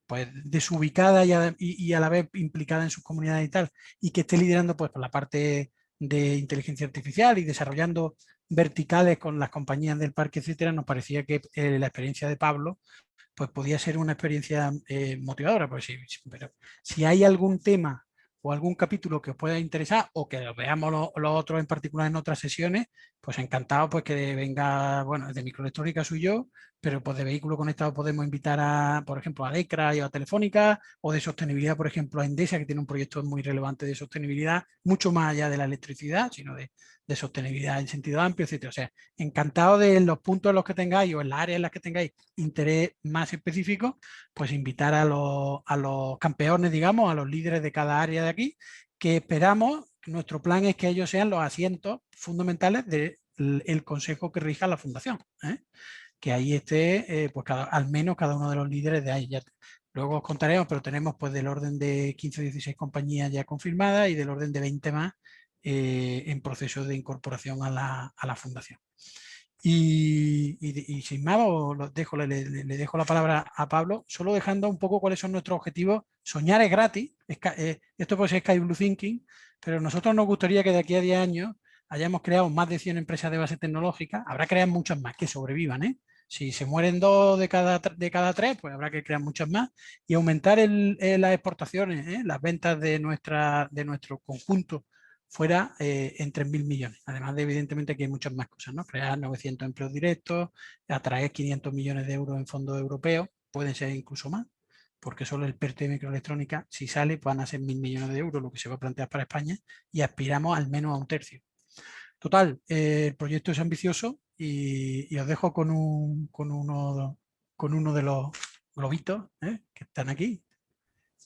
pues desubicada y a la vez implicada en sus comunidades y tal, y que esté liderando pues por la parte de inteligencia artificial y desarrollando verticales con las compañías del parque, etcétera. Nos parecía que la experiencia de Pablo pues podía ser una experiencia motivadora, pues sí, pero si hay algún tema o algún capítulo que os pueda interesar o que lo veamos los otros en particular en otras sesiones, pues encantado pues que venga, bueno, de microelectrónica soy yo, pero pues de vehículo conectado podemos invitar a, por ejemplo, a Lecra y a Telefónica, o de sostenibilidad, por ejemplo, a Endesa, que tiene un proyecto muy relevante de sostenibilidad, mucho más allá de la electricidad, sino de sostenibilidad en sentido amplio, etcétera. O sea, encantado de los puntos en los que tengáis o en las áreas en las que tengáis interés más específico, pues invitar a los campeones, digamos, a los líderes de cada área de aquí, que esperamos, nuestro plan es que ellos sean los asientos fundamentales del consejo que rija la fundación, ¿eh? Que ahí esté, pues al menos cada uno de los líderes de ahí. Luego os contaremos, pero tenemos pues del orden de 15 o 16 compañías ya confirmadas y del orden de 20 más en proceso de incorporación a la fundación. Y sin más, le dejo la palabra a Pablo, solo dejando un poco cuáles son nuestros objetivos. Soñar es gratis, esto puede ser Sky Blue Thinking, pero a nosotros nos gustaría que de aquí a 10 años hayamos creado más de 100 empresas de base tecnológica. Habrá que crear muchas más que sobrevivan, ¿eh? Si se mueren 2 de cada 3, pues habrá que crear muchas más y aumentar las exportaciones, las ventas de nuestro conjunto fuera en 3.000 millones. Además de, evidentemente, que hay muchas más cosas, ¿no? Crear 900 empleos directos, atraer 500 millones de euros en fondos europeos, pueden ser incluso más, porque solo el PERTE de microelectrónica, si sale, van a ser 1.000 millones de euros, lo que se va a plantear para España, y aspiramos al menos a un tercio. Total, el proyecto es ambicioso y os dejo con uno de los globitos que están aquí,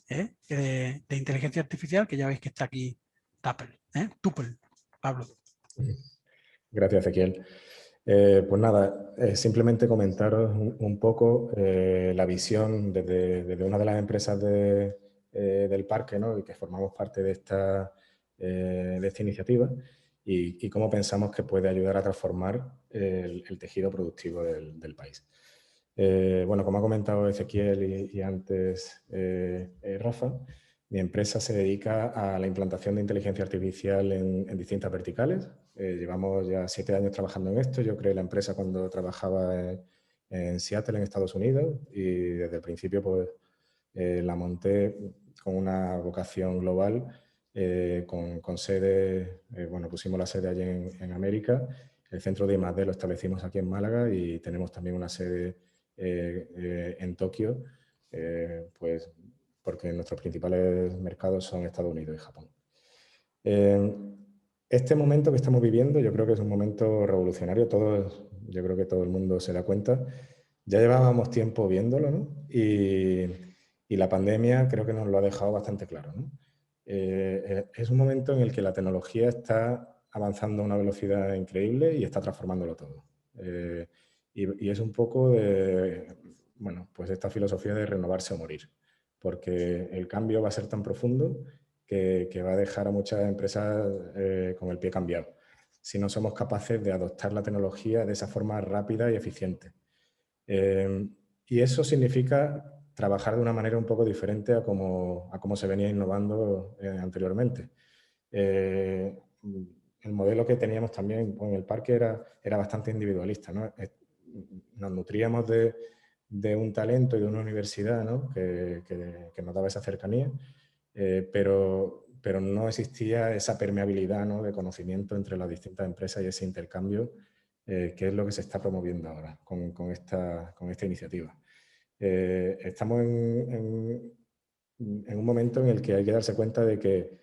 de inteligencia artificial, que ya veis que está aquí Tuple, Pablo. Gracias, Ezequiel. Pues nada, simplemente comentaros un poco la visión desde una de las empresas del parque, ¿no? Y que formamos parte de esta iniciativa y cómo pensamos que puede ayudar a transformar el tejido productivo del país. Bueno, como ha comentado Ezequiel y antes Rafa, mi empresa se dedica a la implantación de inteligencia artificial en distintas verticales. Llevamos ya 7 años trabajando en esto. Yo creé la empresa cuando trabajaba en Seattle, en Estados Unidos, y desde el principio pues, la monté con una vocación global, con sede, bueno, pusimos la sede allí en América. El centro de I+D lo establecimos aquí en Málaga y tenemos también una sede en Tokio, pues porque nuestros principales mercados son Estados Unidos y Japón. Este momento que estamos viviendo yo creo que es un momento revolucionario, yo creo que todo el mundo se da cuenta. Ya llevábamos tiempo viéndolo, ¿no? Y la pandemia creo que nos lo ha dejado bastante claro, ¿no? Es un momento en el que la tecnología está avanzando a una velocidad increíble y está transformándolo todo. Y es un poco de, bueno, pues esta filosofía de renovarse o morir, porque el cambio va a ser tan profundo que va a dejar a muchas empresas con el pie cambiado, si no somos capaces de adoptar la tecnología de esa forma rápida y eficiente. Y eso significa trabajar de una manera un poco diferente a cómo se venía innovando anteriormente. El modelo que teníamos también en el parque era bastante individualista, ¿no? Nos nutríamos de un talento y de una universidad, ¿no? que nos daba esa cercanía, pero no existía esa permeabilidad, ¿no? de conocimiento entre las distintas empresas y ese intercambio, que es lo que se está promoviendo ahora con esta iniciativa. Estamos en un momento en el que hay que darse cuenta de que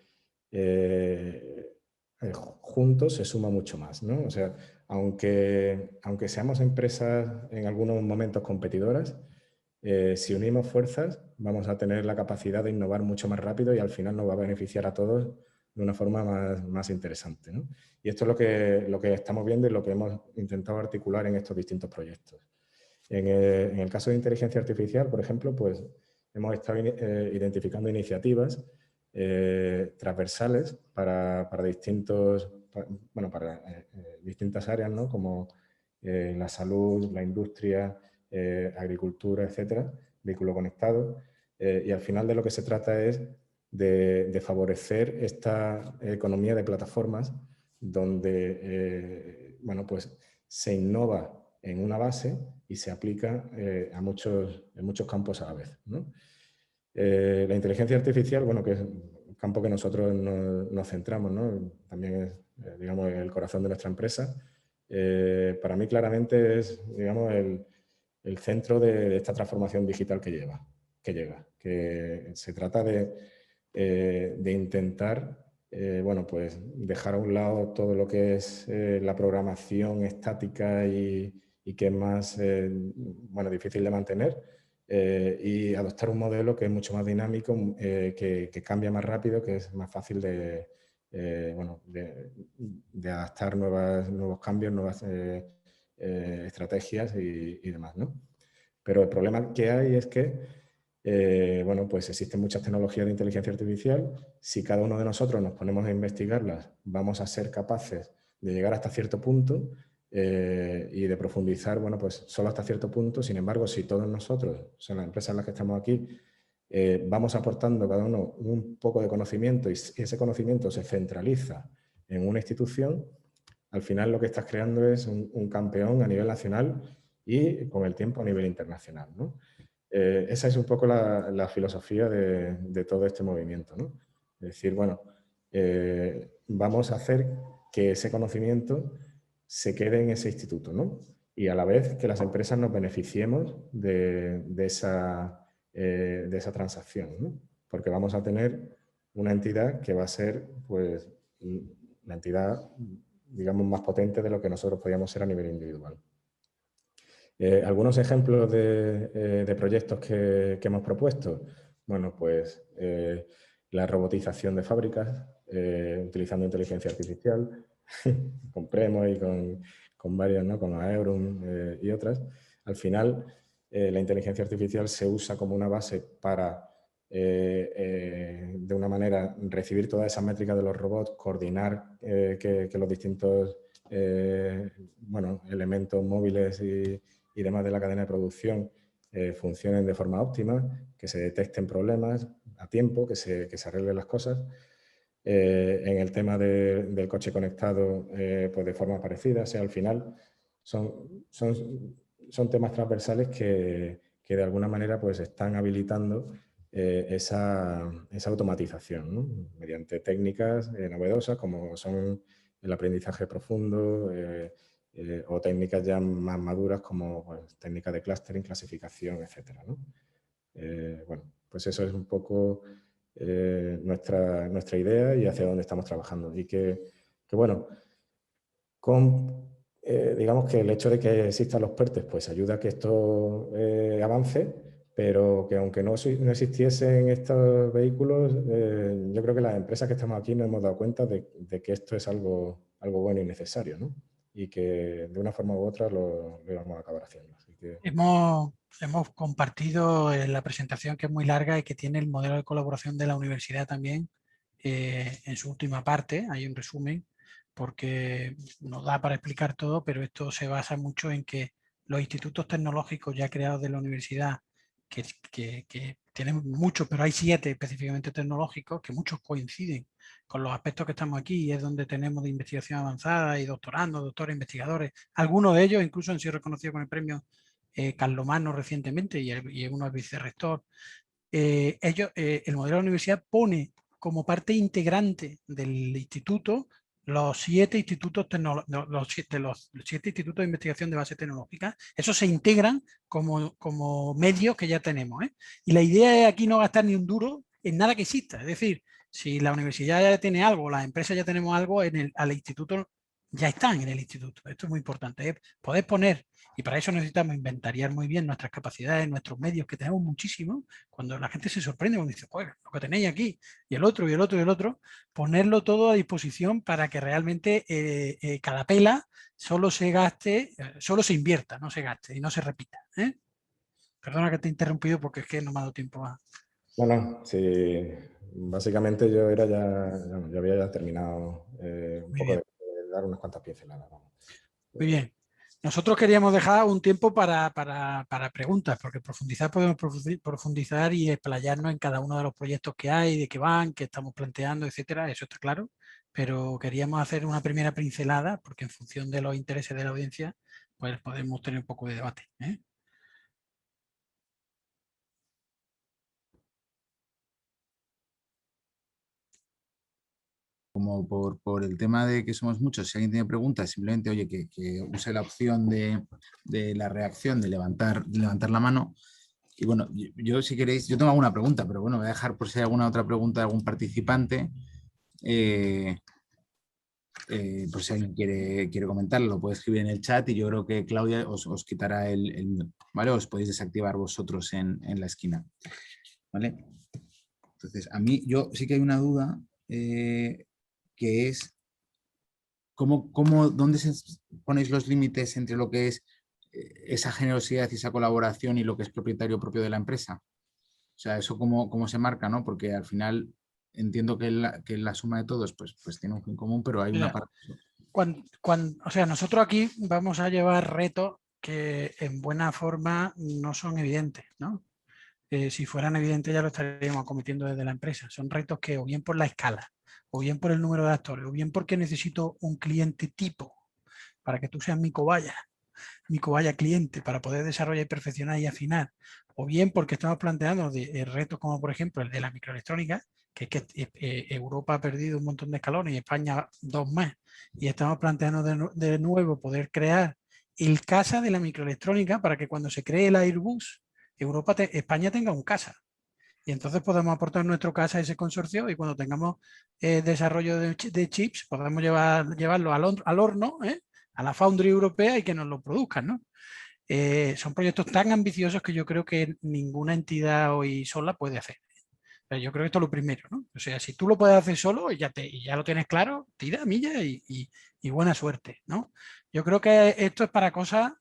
juntos se suma mucho más, ¿no? O sea, aunque seamos empresas en algunos momentos competidoras, si unimos fuerzas vamos a tener la capacidad de innovar mucho más rápido y al final nos va a beneficiar a todos de una forma más interesante, ¿no? Y esto es lo que estamos viendo y lo que hemos intentado articular en estos distintos proyectos. En el caso de inteligencia artificial, por ejemplo, pues hemos estado identificando iniciativas transversales para distintas áreas, ¿no? Como la salud, la industria, agricultura, etcétera, vehículo conectado. Y al final de lo que se trata es de favorecer esta economía de plataformas donde bueno, pues se innova en una base y se aplica en muchos campos a la vez, ¿no? La inteligencia artificial, bueno, que campo que nosotros nos centramos, ¿no? También es, digamos, el corazón de nuestra empresa. Para mí claramente es, digamos, el centro de esta transformación digital que llega. Que se trata de intentar, bueno, pues dejar a un lado todo lo que es la programación estática y que es más, bueno, difícil de mantener, y adoptar un modelo que es mucho más dinámico, que cambia más rápido, que es más fácil bueno, de adaptar nuevos cambios, nuevas estrategias y demás, ¿no? Pero el problema que hay es que, bueno, pues existen muchas tecnologías de inteligencia artificial. Si cada uno de nosotros nos ponemos a investigarlas, vamos a ser capaces de llegar hasta cierto punto y de profundizar, bueno, pues solo hasta cierto punto. Sin embargo, si todos nosotros, o sea, las empresas en las que estamos aquí, vamos aportando cada uno un poco de conocimiento y ese conocimiento se centraliza en una institución, al final lo que estás creando es un campeón a nivel nacional y con el tiempo a nivel internacional, ¿no? Esa es un poco la filosofía de todo este movimiento, ¿no? Es decir, bueno, vamos a hacer que ese conocimiento se quede en ese instituto, ¿no? Y a la vez que las empresas nos beneficiemos de esa transacción, ¿no? Porque vamos a tener una entidad que va a ser, pues, la entidad, digamos, más potente de lo que nosotros podíamos ser a nivel individual. Algunos ejemplos de proyectos que hemos propuesto. Bueno, pues la robotización de fábricas, utilizando inteligencia artificial, con Premo y con varias, ¿no? Con Aerum y otras. Al final, la inteligencia artificial se usa como una base para, de una manera, recibir todas esas métricas de los robots, coordinar que los distintos bueno, elementos móviles y demás de la cadena de producción funcionen de forma óptima, que se detecten problemas a tiempo, que se arreglen las cosas. En el tema del coche conectado, pues de forma parecida. O sea, al final son temas transversales que de alguna manera pues están habilitando esa automatización, ¿no? Mediante técnicas novedosas como son el aprendizaje profundo o técnicas ya más maduras como pues, técnicas de clustering, clasificación, etcétera, ¿no? Bueno, pues eso es un poco nuestra idea y hacia dónde estamos trabajando. Y que bueno, digamos que el hecho de que existan los PERTES pues ayuda a que esto avance, pero que aunque no existiesen estos vehículos, yo creo que las empresas que estamos aquí nos hemos dado cuenta de que esto es algo bueno y necesario, ¿no? Y que de una forma u otra lo vamos a acabar haciendo. Así que... Hemos compartido la presentación, que es muy larga y que tiene el modelo de colaboración de la universidad también en su última parte. Hay un resumen porque no da para explicar todo, pero esto se basa mucho en que los institutos tecnológicos ya creados de la universidad, que tienen muchos, pero hay 7 específicamente tecnológicos, que muchos coinciden con los aspectos que estamos aquí, y es donde tenemos de investigación avanzada y doctorandos, doctores, investigadores. Algunos de ellos incluso han sido reconocidos con el premio Carlomagno recientemente y uno es vicerrector. El modelo de la universidad pone como parte integrante del instituto los 7 institutos los 7 institutos de investigación de base tecnológica. Esos se integran como medios que ya tenemos, ¿eh? Y la idea es aquí no gastar ni un duro en nada que exista. Es decir, si la universidad ya tiene algo, las empresas ya tenemos algo, al instituto ya están en el instituto. Esto es muy importante, ¿eh? Poder poner, y para eso necesitamos inventariar muy bien nuestras capacidades, nuestros medios, que tenemos muchísimos. Cuando la gente se sorprende cuando dice, pues lo que tenéis aquí, y el otro, y el otro, y el otro, ponerlo todo a disposición para que realmente cada pela solo se gaste, solo se invierta, no se gaste y no se repita, ¿eh? Perdona que te he interrumpido porque es que no me ha dado tiempo a... No, sí, básicamente yo había ya terminado un Muy poco bien. de dar unas cuantas pinceladas. Muy bien. Nosotros queríamos dejar un tiempo para preguntas, porque podemos profundizar y explayarnos en cada uno de los proyectos que hay, de qué van, qué estamos planteando, etcétera. Eso está claro. Pero queríamos hacer una primera pincelada, porque en función de los intereses de la audiencia, pues podemos tener un poco de debate, ¿eh? como por el tema de que somos muchos, si alguien tiene preguntas, simplemente, oye, que use la opción de la reacción, de levantar la mano. Y bueno, yo si queréis, yo tengo alguna pregunta, pero bueno, voy a dejar por si hay alguna otra pregunta de algún participante. Por si alguien quiere comentarlo, lo puede escribir en el chat y yo creo que Claudia os quitará el ¿vale? Os podéis desactivar vosotros en la esquina, ¿vale? Entonces, a mí, yo sí que hay una duda que es ¿dónde ponéis los límites entre lo que es esa generosidad y esa colaboración y lo que es propietario propio de la empresa? O sea, eso cómo se marca, ¿no? Porque al final entiendo que la suma de todos pues tiene un fin común, pero hay una parte... O sea, nosotros aquí vamos a llevar retos que en buena forma no son evidentes, ¿no? Si fueran evidentes ya lo estaríamos cometiendo desde la empresa. Son retos que o bien por la escala, o bien por el número de actores, o bien porque necesito un cliente tipo para que tú seas mi cobaya cliente para poder desarrollar y perfeccionar y afinar, o bien porque estamos planteando retos como por ejemplo el de la microelectrónica, que es que Europa ha perdido un montón de escalones y España 2 más, y estamos planteando de nuevo poder crear el casa de la microelectrónica para que cuando se cree el Airbus, España tenga un casa. Y entonces podemos aportar nuestro casa a ese consorcio y cuando tengamos desarrollo de chips, podemos llevarlo al horno, a la foundry europea y que nos lo produzcan, ¿no? Son proyectos tan ambiciosos que yo creo que ninguna entidad hoy sola puede hacer. Pero yo creo que esto es lo primero, ¿no? O sea, si tú lo puedes hacer solo y ya lo tienes claro, tira, milla y buena suerte, ¿no? Yo creo que esto es para cosas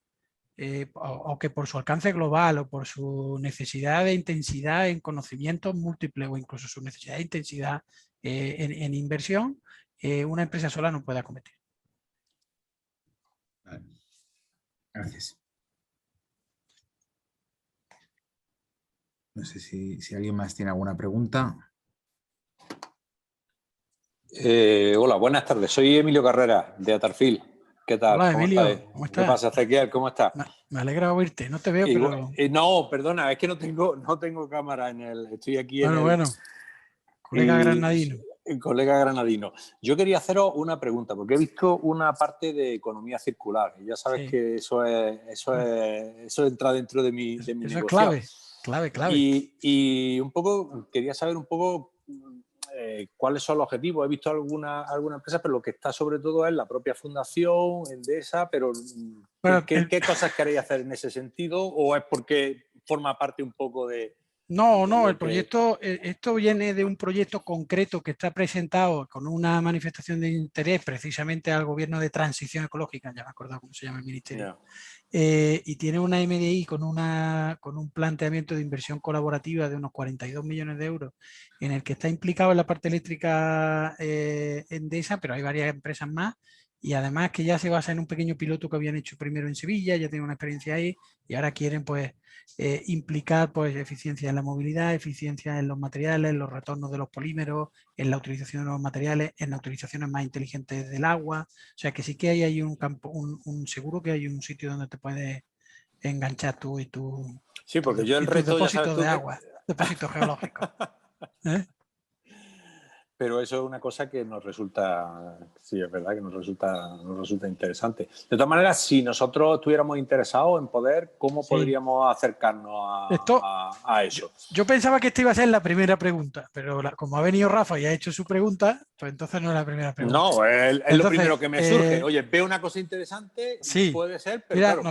o que por su alcance global o por su necesidad de intensidad en conocimientos múltiples o incluso su necesidad de intensidad en inversión, una empresa sola no puede acometer. Vale. Gracias. No sé si alguien más tiene alguna pregunta. Hola, buenas tardes. Soy Emilio Carrera, de Atarfil. ¿Qué tal? Hola, Emilio. ¿Cómo estás? ¿Qué pasa, Ezequiel? ¿Cómo estás? Me alegra oírte. No te veo, pero... No, perdona, es que no tengo cámara en el... Estoy aquí en el... Bueno. Colega granadino. Colega granadino. Yo quería haceros una pregunta, porque he visto una parte de economía circular. Y ya sabes que eso entra dentro de mi negocio. Es clave. Y un poco, quería saber un poco... ¿cuáles son los objetivos? He visto alguna empresa, pero lo que está sobre todo es la propia fundación, Endesa, pero ¿qué cosas queréis hacer en ese sentido? ¿O es porque forma parte un poco de...? No, el proyecto, esto viene de un proyecto concreto que está presentado con una manifestación de interés precisamente al Gobierno de Transición Ecológica, ya me he acordado cómo se llama el ministerio, y tiene una MDI con un planteamiento de inversión colaborativa de unos 42 millones de euros, en el que está implicado en la parte eléctrica Endesa, pero hay varias empresas más, y además que ya se basa en un pequeño piloto que habían hecho primero en Sevilla, ya tienen una experiencia ahí, y ahora quieren pues implicar pues eficiencia en la movilidad, eficiencia en los materiales, en los retornos de los polímeros, en la utilización de los materiales, en las utilizaciones más inteligentes del agua. O sea que sí que hay ahí un campo, seguro que hay un sitio donde te puedes enganchar tú y tu... Sí, porque yo el reto ya sabes tú de agua, depósito geológico. Pero eso es una cosa que nos resulta, sí, es verdad que nos resulta interesante. De todas maneras, si nosotros estuviéramos interesados en poder, ¿cómo podríamos acercarnos a eso? Yo pensaba que esta iba a ser la primera pregunta, pero como ha venido Rafa y ha hecho su pregunta, pues entonces no es la primera pregunta. No, es lo primero que me surge. Oye, veo una cosa interesante, sí, puede ser, pero mira, claro,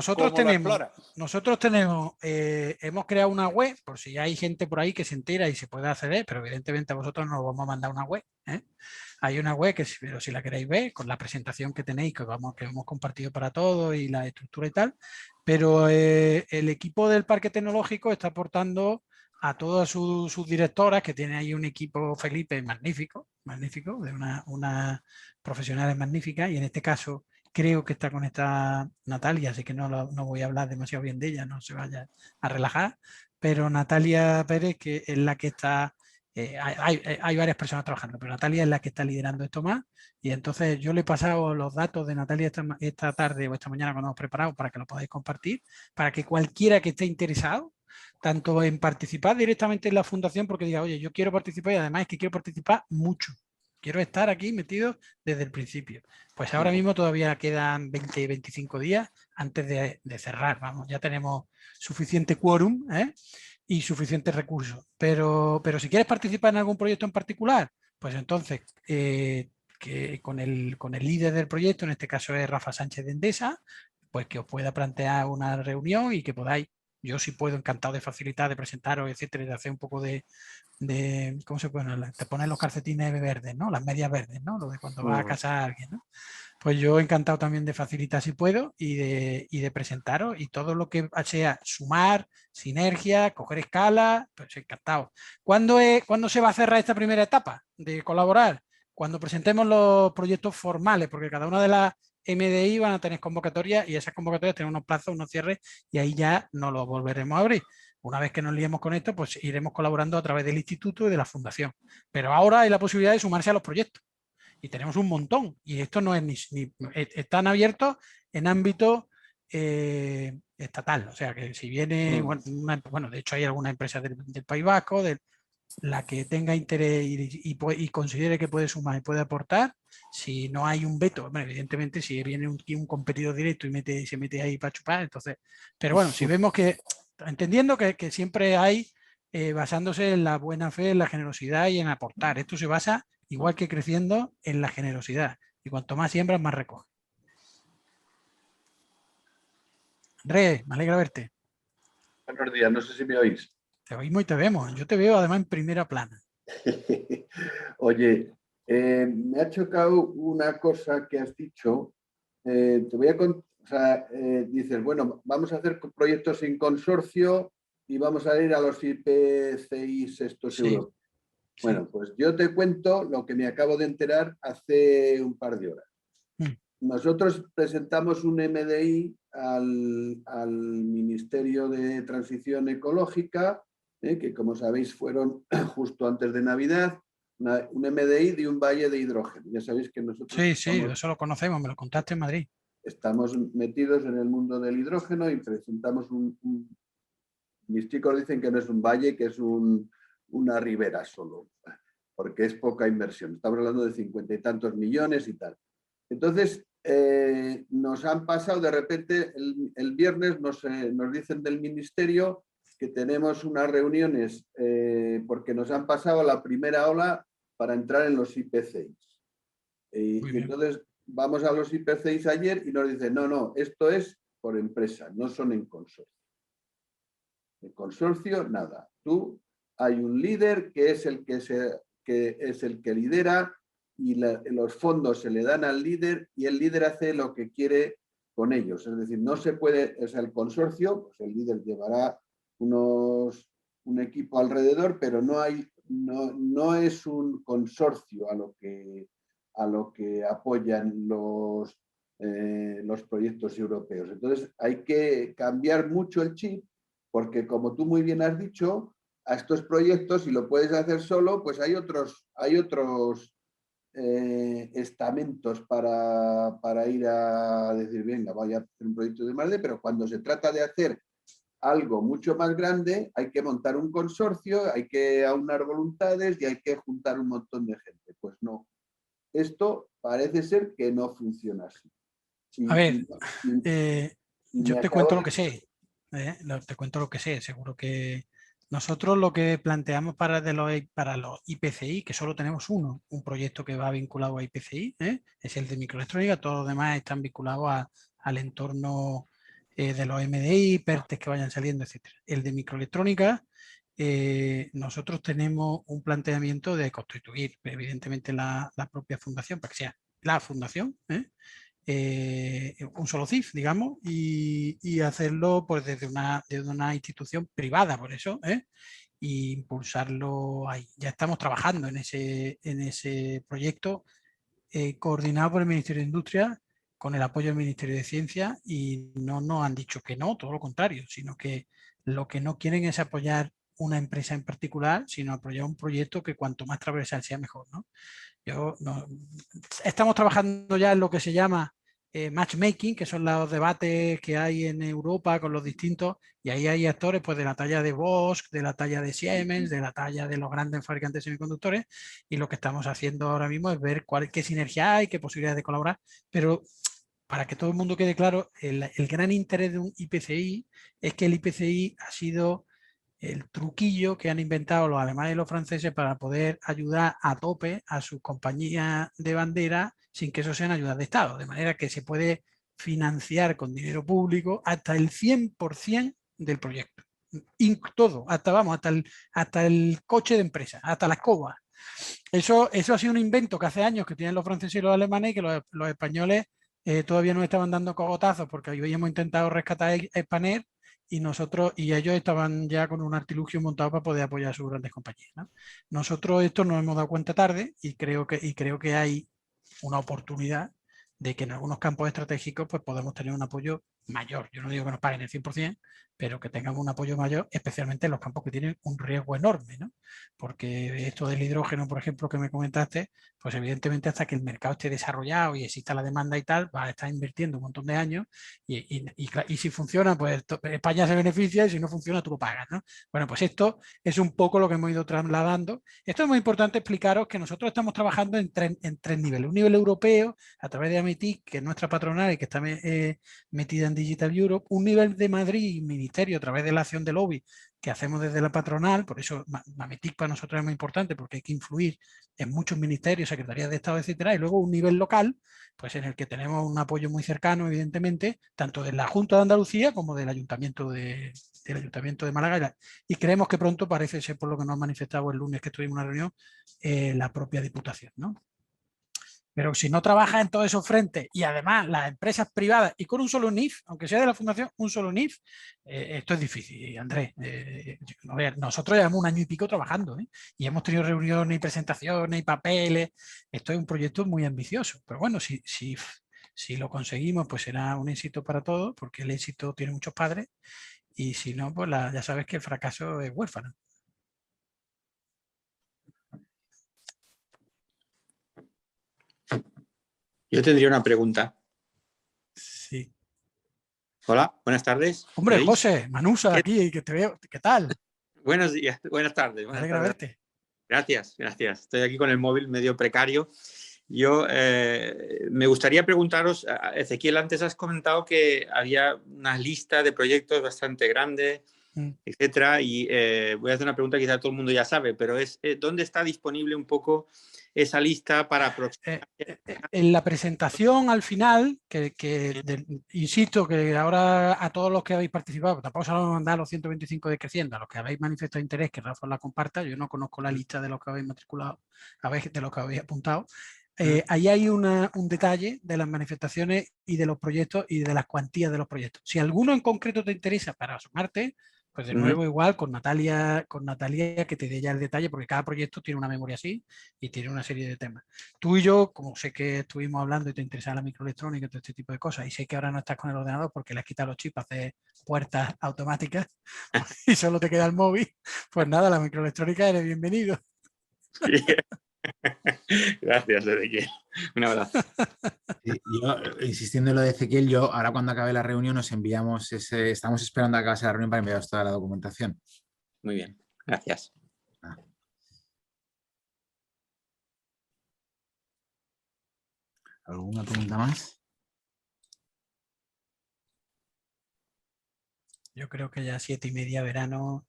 nosotros tenemos, hemos creado una web, por si hay gente por ahí que se entera y se puede acceder, pero evidentemente a vosotros nos vamos a mandar una web. Hay una web que pero si la queréis ver, con la presentación que tenéis, que hemos compartido para todos y la estructura y tal, pero el equipo del Parque Tecnológico está aportando a todas sus directoras, que tiene ahí un equipo, Felipe, magnífico, de unas profesionales magníficas, y en este caso creo que está conectada Natalia, así que no voy a hablar demasiado bien de ella, no se vaya a relajar, pero Natalia Pérez, que es la que está... hay varias personas trabajando, pero Natalia es la que está liderando esto más, y entonces yo le he pasado los datos de Natalia esta tarde o esta mañana cuando hemos preparado para que lo podáis compartir, para que cualquiera que esté interesado, tanto en participar directamente en la fundación, porque diga, oye, yo quiero participar y además es que quiero participar mucho, quiero estar aquí metido desde el principio. Pues ahora mismo todavía quedan 20-25 días antes de cerrar, vamos, ya tenemos suficiente quórum, ¿eh? Y suficientes recursos. Pero si quieres participar en algún proyecto en particular, pues entonces que con el líder del proyecto, en este caso es Rafa Sánchez de Endesa, pues que os pueda plantear una reunión y que podáis, yo sí puedo, encantado de facilitar, de presentaros, etcétera, de hacer un poco de ¿cómo se pone? Te ponen los calcetines verdes, ¿no? Las medias verdes, ¿no? Lo de cuando vas a casar a alguien, ¿no? Pues yo encantado también de facilitar si puedo y de presentaros, y todo lo que sea sumar, sinergia, coger escala, pues encantado. ¿Cuándo se va a cerrar esta primera etapa de colaborar? Cuando presentemos los proyectos formales, porque cada una de las MDI van a tener convocatorias y esas convocatorias tienen unos plazos, unos cierres, y ahí ya no los volveremos a abrir. Una vez que nos liemos con esto, pues iremos colaborando a través del instituto y de la fundación. Pero ahora hay la posibilidad de sumarse a los proyectos. Y tenemos un montón. Y esto no es están abiertos en ámbito estatal. O sea, que si viene, bueno, de hecho hay algunas empresas del País Vasco, la que tenga interés y considere que puede sumar y puede aportar, si no hay un veto, bueno, evidentemente si viene un competidor directo y se mete ahí para chupar, entonces, pero bueno, si vemos que, entendiendo que siempre hay, basándose en la buena fe, en la generosidad y en aportar, esto se basa, igual que creciendo, en la generosidad, y cuanto más siembras, más recoges. Re, me alegra verte. Buenos días, no sé si me oís. Te oímos y te vemos. Yo te veo además en primera plana. Oye, me ha chocado una cosa que has dicho. Te voy a contar, o sea, dices, bueno, vamos a hacer proyectos sin consorcio y vamos a ir a los IPCIs estos europeos. Bueno, pues yo te cuento lo que me acabo de enterar hace un par de horas. Nosotros presentamos un MDI al Ministerio de Transición Ecológica, que como sabéis fueron justo antes de Navidad, un MDI de un valle de hidrógeno. Ya sabéis que nosotros... Sí, eso lo conocemos, me lo contaste en Madrid. Estamos metidos en el mundo del hidrógeno y presentamos mis chicos dicen que no es un valle, que es una ribera solo, porque es poca inversión. Estamos hablando de 50 y tantos millones y tal. Entonces, nos han pasado de repente, el viernes nos dicen del ministerio que tenemos unas reuniones porque nos han pasado la primera ola para entrar en los IPCIs. Y entonces vamos a los IPCIs ayer y nos dicen, no, esto es por empresa, no son en consorcio. En consorcio, nada. Hay un líder que es el que lidera, y los fondos se le dan al líder y el líder hace lo que quiere con ellos. Es decir, no se puede, o sea, el consorcio, pues el líder llevará un equipo alrededor, pero no es un consorcio a lo que apoyan los proyectos europeos. Entonces hay que cambiar mucho el chip, porque como tú muy bien has dicho, a estos proyectos, si lo puedes hacer solo, pues hay otros estamentos para ir a decir, venga, voy a hacer un proyecto de Madrid, pero cuando se trata de hacer algo mucho más grande, hay que montar un consorcio, hay que aunar voluntades y hay que juntar un montón de gente. Pues no, esto parece ser que no funciona así. A ver, yo te cuento lo que sé. Te cuento lo que sé. Seguro que nosotros lo que planteamos para los IPCI, que solo tenemos un proyecto que va vinculado a IPCI, es el de microelectrónica. Todos los demás están vinculados al entorno de los MDI, PERTES que vayan saliendo, etcétera. El de microelectrónica, nosotros tenemos un planteamiento de constituir, evidentemente, la propia fundación, para que sea la fundación, un solo CIF, digamos, y hacerlo pues desde una institución privada, por eso, e impulsarlo ahí. Ya estamos trabajando en ese proyecto coordinado por el Ministerio de Industria, con el apoyo del Ministerio de Ciencia, y no nos han dicho que no, todo lo contrario, sino que lo que no quieren es apoyar una empresa en particular, sino apoyar un proyecto que cuanto más transversal sea mejor, ¿no? Estamos trabajando ya en lo que se llama matchmaking, que son los debates que hay en Europa con los distintos, y ahí hay actores pues de la talla de Bosch, de la talla de Siemens, de la talla de los grandes fabricantes de semiconductores, y lo que estamos haciendo ahora mismo es ver qué sinergia hay, qué posibilidades de colaborar, pero para que todo el mundo quede claro, el gran interés de un IPCI es que el IPCI ha sido el truquillo que han inventado los alemanes y los franceses para poder ayudar a tope a sus compañías de bandera sin que eso sean ayudas de Estado, de manera que se puede financiar con dinero público hasta el 100% del proyecto. Todo, hasta el coche de empresa, hasta la escoba. Eso ha sido un invento que hace años que tienen los franceses y los alemanes y que los españoles todavía nos estaban dando cogotazos porque habíamos intentado rescatar Spanair y ellos estaban ya con un artilugio montado para poder apoyar a sus grandes compañías, ¿no? Nosotros esto nos hemos dado cuenta tarde y creo que hay una oportunidad de que en algunos campos estratégicos pues podemos tener un apoyo mayor. Yo no digo que nos paguen el 100%, pero que tengamos un apoyo mayor, especialmente en los campos que tienen un riesgo enorme, ¿no? Porque esto del hidrógeno, por ejemplo, que me comentaste, pues evidentemente hasta que el mercado esté desarrollado y exista la demanda y tal, va a estar invirtiendo un montón de años y si funciona, pues España se beneficia y si no funciona, tú lo pagas, ¿no? Bueno, pues esto es un poco lo que hemos ido trasladando. Esto es muy importante explicaros que nosotros estamos trabajando en tres niveles. Un nivel europeo, a través de AMETIC, que es nuestra patronal y que está metida en Digital Europe, un nivel de Madrid y Ministerio a través de la acción de lobby que hacemos desde la patronal, por eso AMETIC para nosotros es muy importante porque hay que influir en muchos ministerios, secretarías de Estado, etcétera, y luego un nivel local, pues en el que tenemos un apoyo muy cercano, evidentemente, tanto de la Junta de Andalucía como del Ayuntamiento de Málaga, y creemos que pronto, parece ser por lo que nos han manifestado el lunes que estuvimos en una reunión, la propia Diputación, ¿no? Pero si no trabajas en todos esos frentes y además las empresas privadas y con un solo NIF, aunque sea de la fundación, un solo NIF, esto es difícil, Andrés. Nosotros llevamos un año y pico trabajando, ¿eh? Y hemos tenido reuniones y presentaciones y papeles. Esto es un proyecto muy ambicioso, pero bueno, si lo conseguimos, pues será un éxito para todos, porque el éxito tiene muchos padres, y si no, pues ya sabes que el fracaso es huérfano. Yo tendría una pregunta. Sí. Hola, buenas tardes. Hombre, ¿Veis? José, Manusa, aquí, que te veo. ¿Qué tal? Buenos días, buenas tardes. Me alegra verte. Gracias, gracias. Estoy aquí con el móvil medio precario. Yo me gustaría preguntaros, Ezequiel, antes has comentado que había una lista de proyectos bastante grande, etcétera, y voy a hacer una pregunta que quizá todo el mundo ya sabe, pero es ¿dónde está disponible un poco esa lista para en la presentación al final, insisto que ahora a todos los que habéis participado, tampoco se lo vamos a mandar a los 125 de Creciendo, a los que habéis manifestado interés, que Rafa la comparta. Yo no conozco la lista de los que habéis matriculado, de los que habéis apuntado. Ahí hay un detalle de las manifestaciones y de los proyectos y de las cuantías de los proyectos. Si alguno en concreto te interesa para sumarte, pues de nuevo igual con Natalia que te dé ya el detalle, porque cada proyecto tiene una memoria así y tiene una serie de temas. Tú y yo, como sé que estuvimos hablando y te interesa la microelectrónica y todo este tipo de cosas, y sé que ahora no estás con el ordenador porque le has quitado los chips para hacer puertas automáticas y solo te queda el móvil, pues nada, la microelectrónica, eres bienvenido. Gracias, Ezequiel. Un abrazo. Yo, insistiendo en lo de Ezequiel, yo ahora cuando acabe la reunión nos enviamos estamos esperando a que acabe la reunión para enviaros toda la documentación. Muy bien, gracias. ¿Alguna pregunta más? Yo creo que ya 7:30 verano,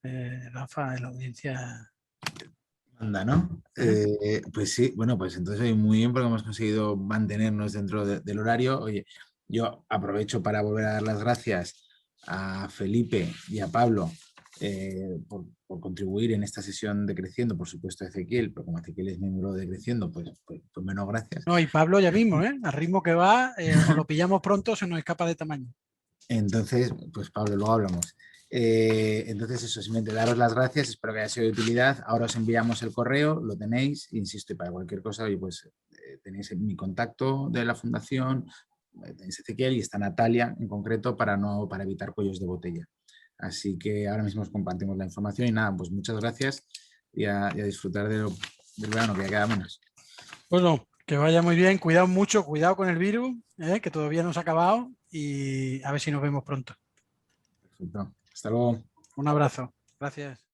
Rafa, en la audiencia... Anda, ¿no? Pues sí, bueno, pues entonces muy bien porque hemos conseguido mantenernos dentro del horario. Oye, yo aprovecho para volver a dar las gracias a Felipe y a Pablo por contribuir en esta sesión de Creciendo, por supuesto a Ezequiel, pero como Ezequiel es miembro de Creciendo, pues menos gracias. No, y Pablo ya mismo, al ritmo que va, o lo pillamos pronto, se nos escapa de tamaño. Entonces, pues Pablo, luego hablamos. Entonces eso, simplemente daros las gracias, espero que haya sido de utilidad. Ahora os enviamos el correo, lo tenéis, insisto, y para cualquier cosa, pues tenéis mi contacto de la fundación, tenéis Ezequiel y está Natalia en concreto para evitar cuellos de botella. Así que ahora mismo os compartimos la información y nada, pues muchas gracias y a disfrutar del verano, que ya queda menos. Bueno, Que vaya muy bien, cuidado mucho, cuidado con el virus, que todavía no se ha acabado y a ver si nos vemos pronto. Perfecto. Hasta luego. Un abrazo. Gracias.